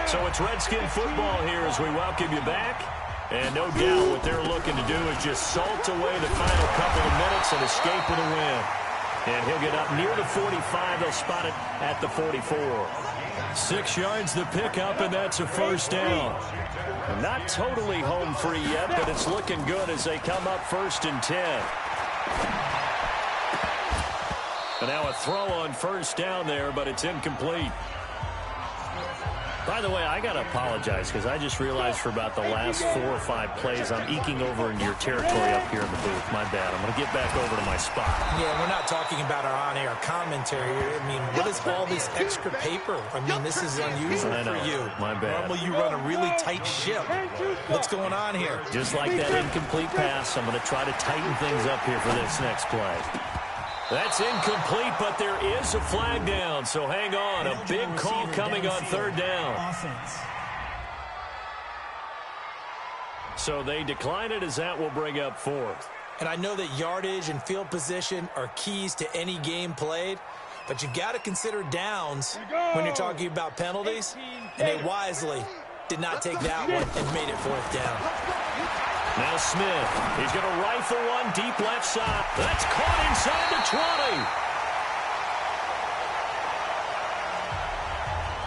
So it's Redskin football here as we welcome you back. And no doubt what they're looking to do is just salt away the final couple of minutes and escape with a win. And he'll get up near the 45. They'll spot it at the 44. 6 yards the pickup, and that's a first down. Not totally home free yet, but it's looking good as they come up 1st and 10. And now a throw on first down there, but it's incomplete. By the way, I got to apologize because I just realized for about the last 4 or 5 plays, I'm eking over into your territory up here in the booth. My bad. I'm going to get back over to my spot. Yeah, we're not talking about our on-air commentary here. I mean, what is all this extra paper? I mean, this is unusual for you. My bad. Normally you run a really tight ship. What's going on here? Just like that incomplete pass, I'm going to try to tighten things up here for this next play. That's incomplete, but there is a flag down, so hang on. A big call coming on 3rd down. So they decline it as that will bring up 4th. And I know that yardage and field position are keys to any game played, but you got to consider downs when you're talking about penalties, and they wisely did not take that one and made it 4th down. Now Smith, he's going to rifle one deep left side. That's caught inside the 20.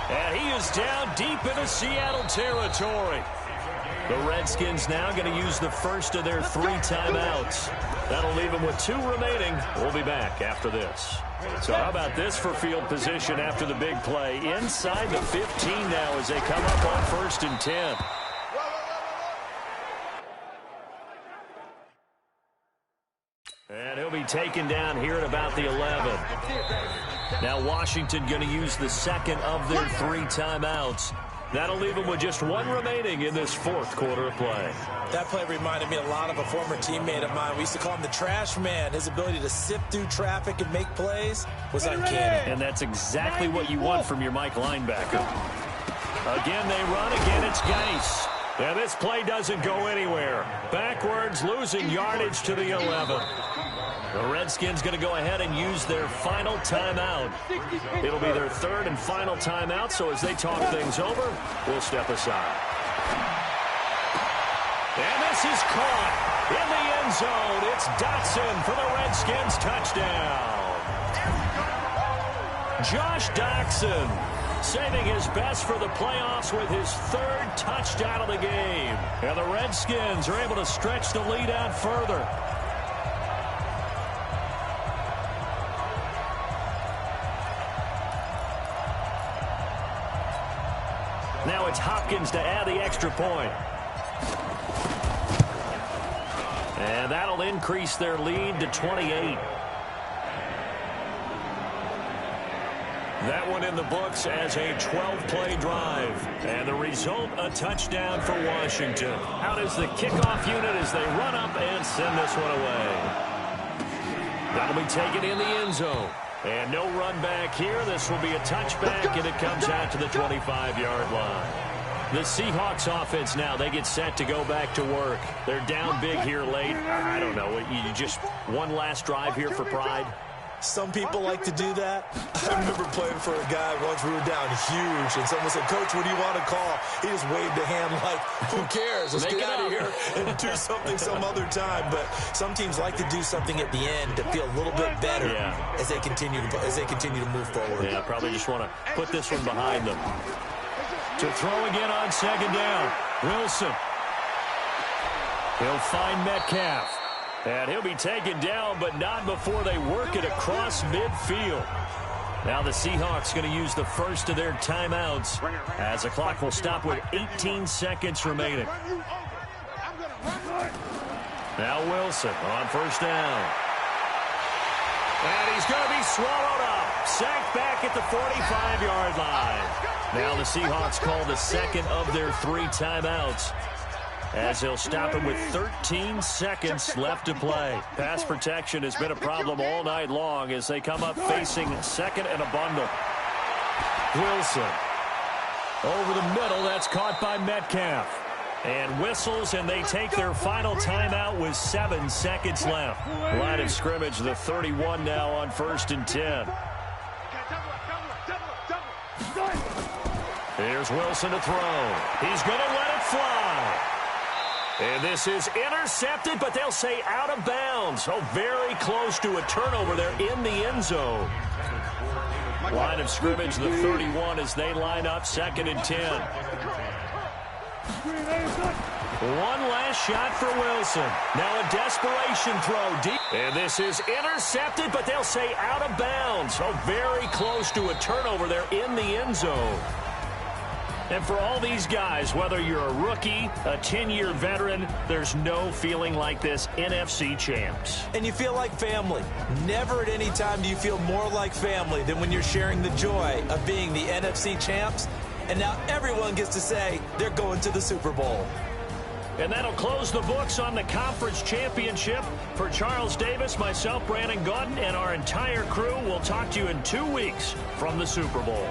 And he is down deep into Seattle territory. The Redskins now going to use the first of their 3 timeouts. That'll leave them with 2 remaining. We'll be back after this. So how about this for field position after the big play? Inside the 15 now as they come up on 1st and 10. And he'll be taken down here at about the 11. Now Washington going to use the second of their 3 timeouts. That'll leave them with just 1 remaining in this 4th quarter of play. That play reminded me a lot of a former teammate of mine. We used to call him the trash man. His ability to sift through traffic and make plays was uncanny. And that's exactly what you want from your Mike linebacker. Again, they run. Again, it's Geis. And this play doesn't go anywhere. Backwards, losing yardage to the 11. The Redskins going to go ahead and use their final timeout. It'll be their 3rd and final timeout, so as they talk things over, we'll step aside. And this is caught in the end zone. It's Dotson for the Redskins touchdown. Josh Dotson saving his best for the playoffs with his 3rd touchdown of the game. And the Redskins are able to stretch the lead out further. Now it's Hopkins to add the extra point. And that'll increase their lead to 28. That one in the books as a 12-play drive. And the result, a touchdown for Washington. Out is the kickoff unit as they run up and send this one away. That'll be taken in the end zone. And no run back here. This will be a touchback, and it comes out to the 25-yard line. The Seahawks offense now, they get set to go back to work. They're down big here late. I don't know. You just one last drive here for pride? Some people like to do that. I remember playing for a guy once we were down huge, and someone said, "Coach, what do you want to call?" He just waved a hand like, who cares? Let's get out of here and do something some other time. But some teams like to do something at the end to feel a little bit better as they continue to move forward. Yeah, probably just want to put this one behind them. To throw again on 2nd down, Wilson. He'll find Metcalf. And he'll be taken down, but not before they work it across midfield. Now the Seahawks going to use the first of their timeouts as the clock will stop with 18 seconds remaining. Now Wilson on 1st down. And he's going to be swallowed up. Sacked back at the 45-yard line. Now the Seahawks call the second of their 3 timeouts, as they'll stop him with 13 seconds left to play. Pass protection has been a problem all night long as they come up facing 2nd and a bundle. Wilson over the middle. That's caught by Metcalf. And whistles, and they take their final timeout with 7 seconds left. Line of scrimmage, the 31 now on 1st and 10. Here's Wilson to throw. He's going to let it fly. And this is intercepted, but they'll say out of bounds. Oh, very close to a turnover there in the end zone. Line of scrimmage, the 31 as they line up 2nd and 10. One last shot for Wilson. Now a desperation throw deep. And this is intercepted, but they'll say out of bounds. Oh, very close to a turnover there in the end zone. And for all these guys, whether you're a rookie, a 10-year veteran, there's no feeling like this NFC champs. And you feel like family. Never at any time do you feel more like family than when you're sharing the joy of being the NFC champs. And now everyone gets to say they're going to the Super Bowl. And that'll close the books on the conference championship. For Charles Davis, myself, Brandon Gaudin, and our entire crew, we'll talk to you in 2 weeks from the Super Bowl.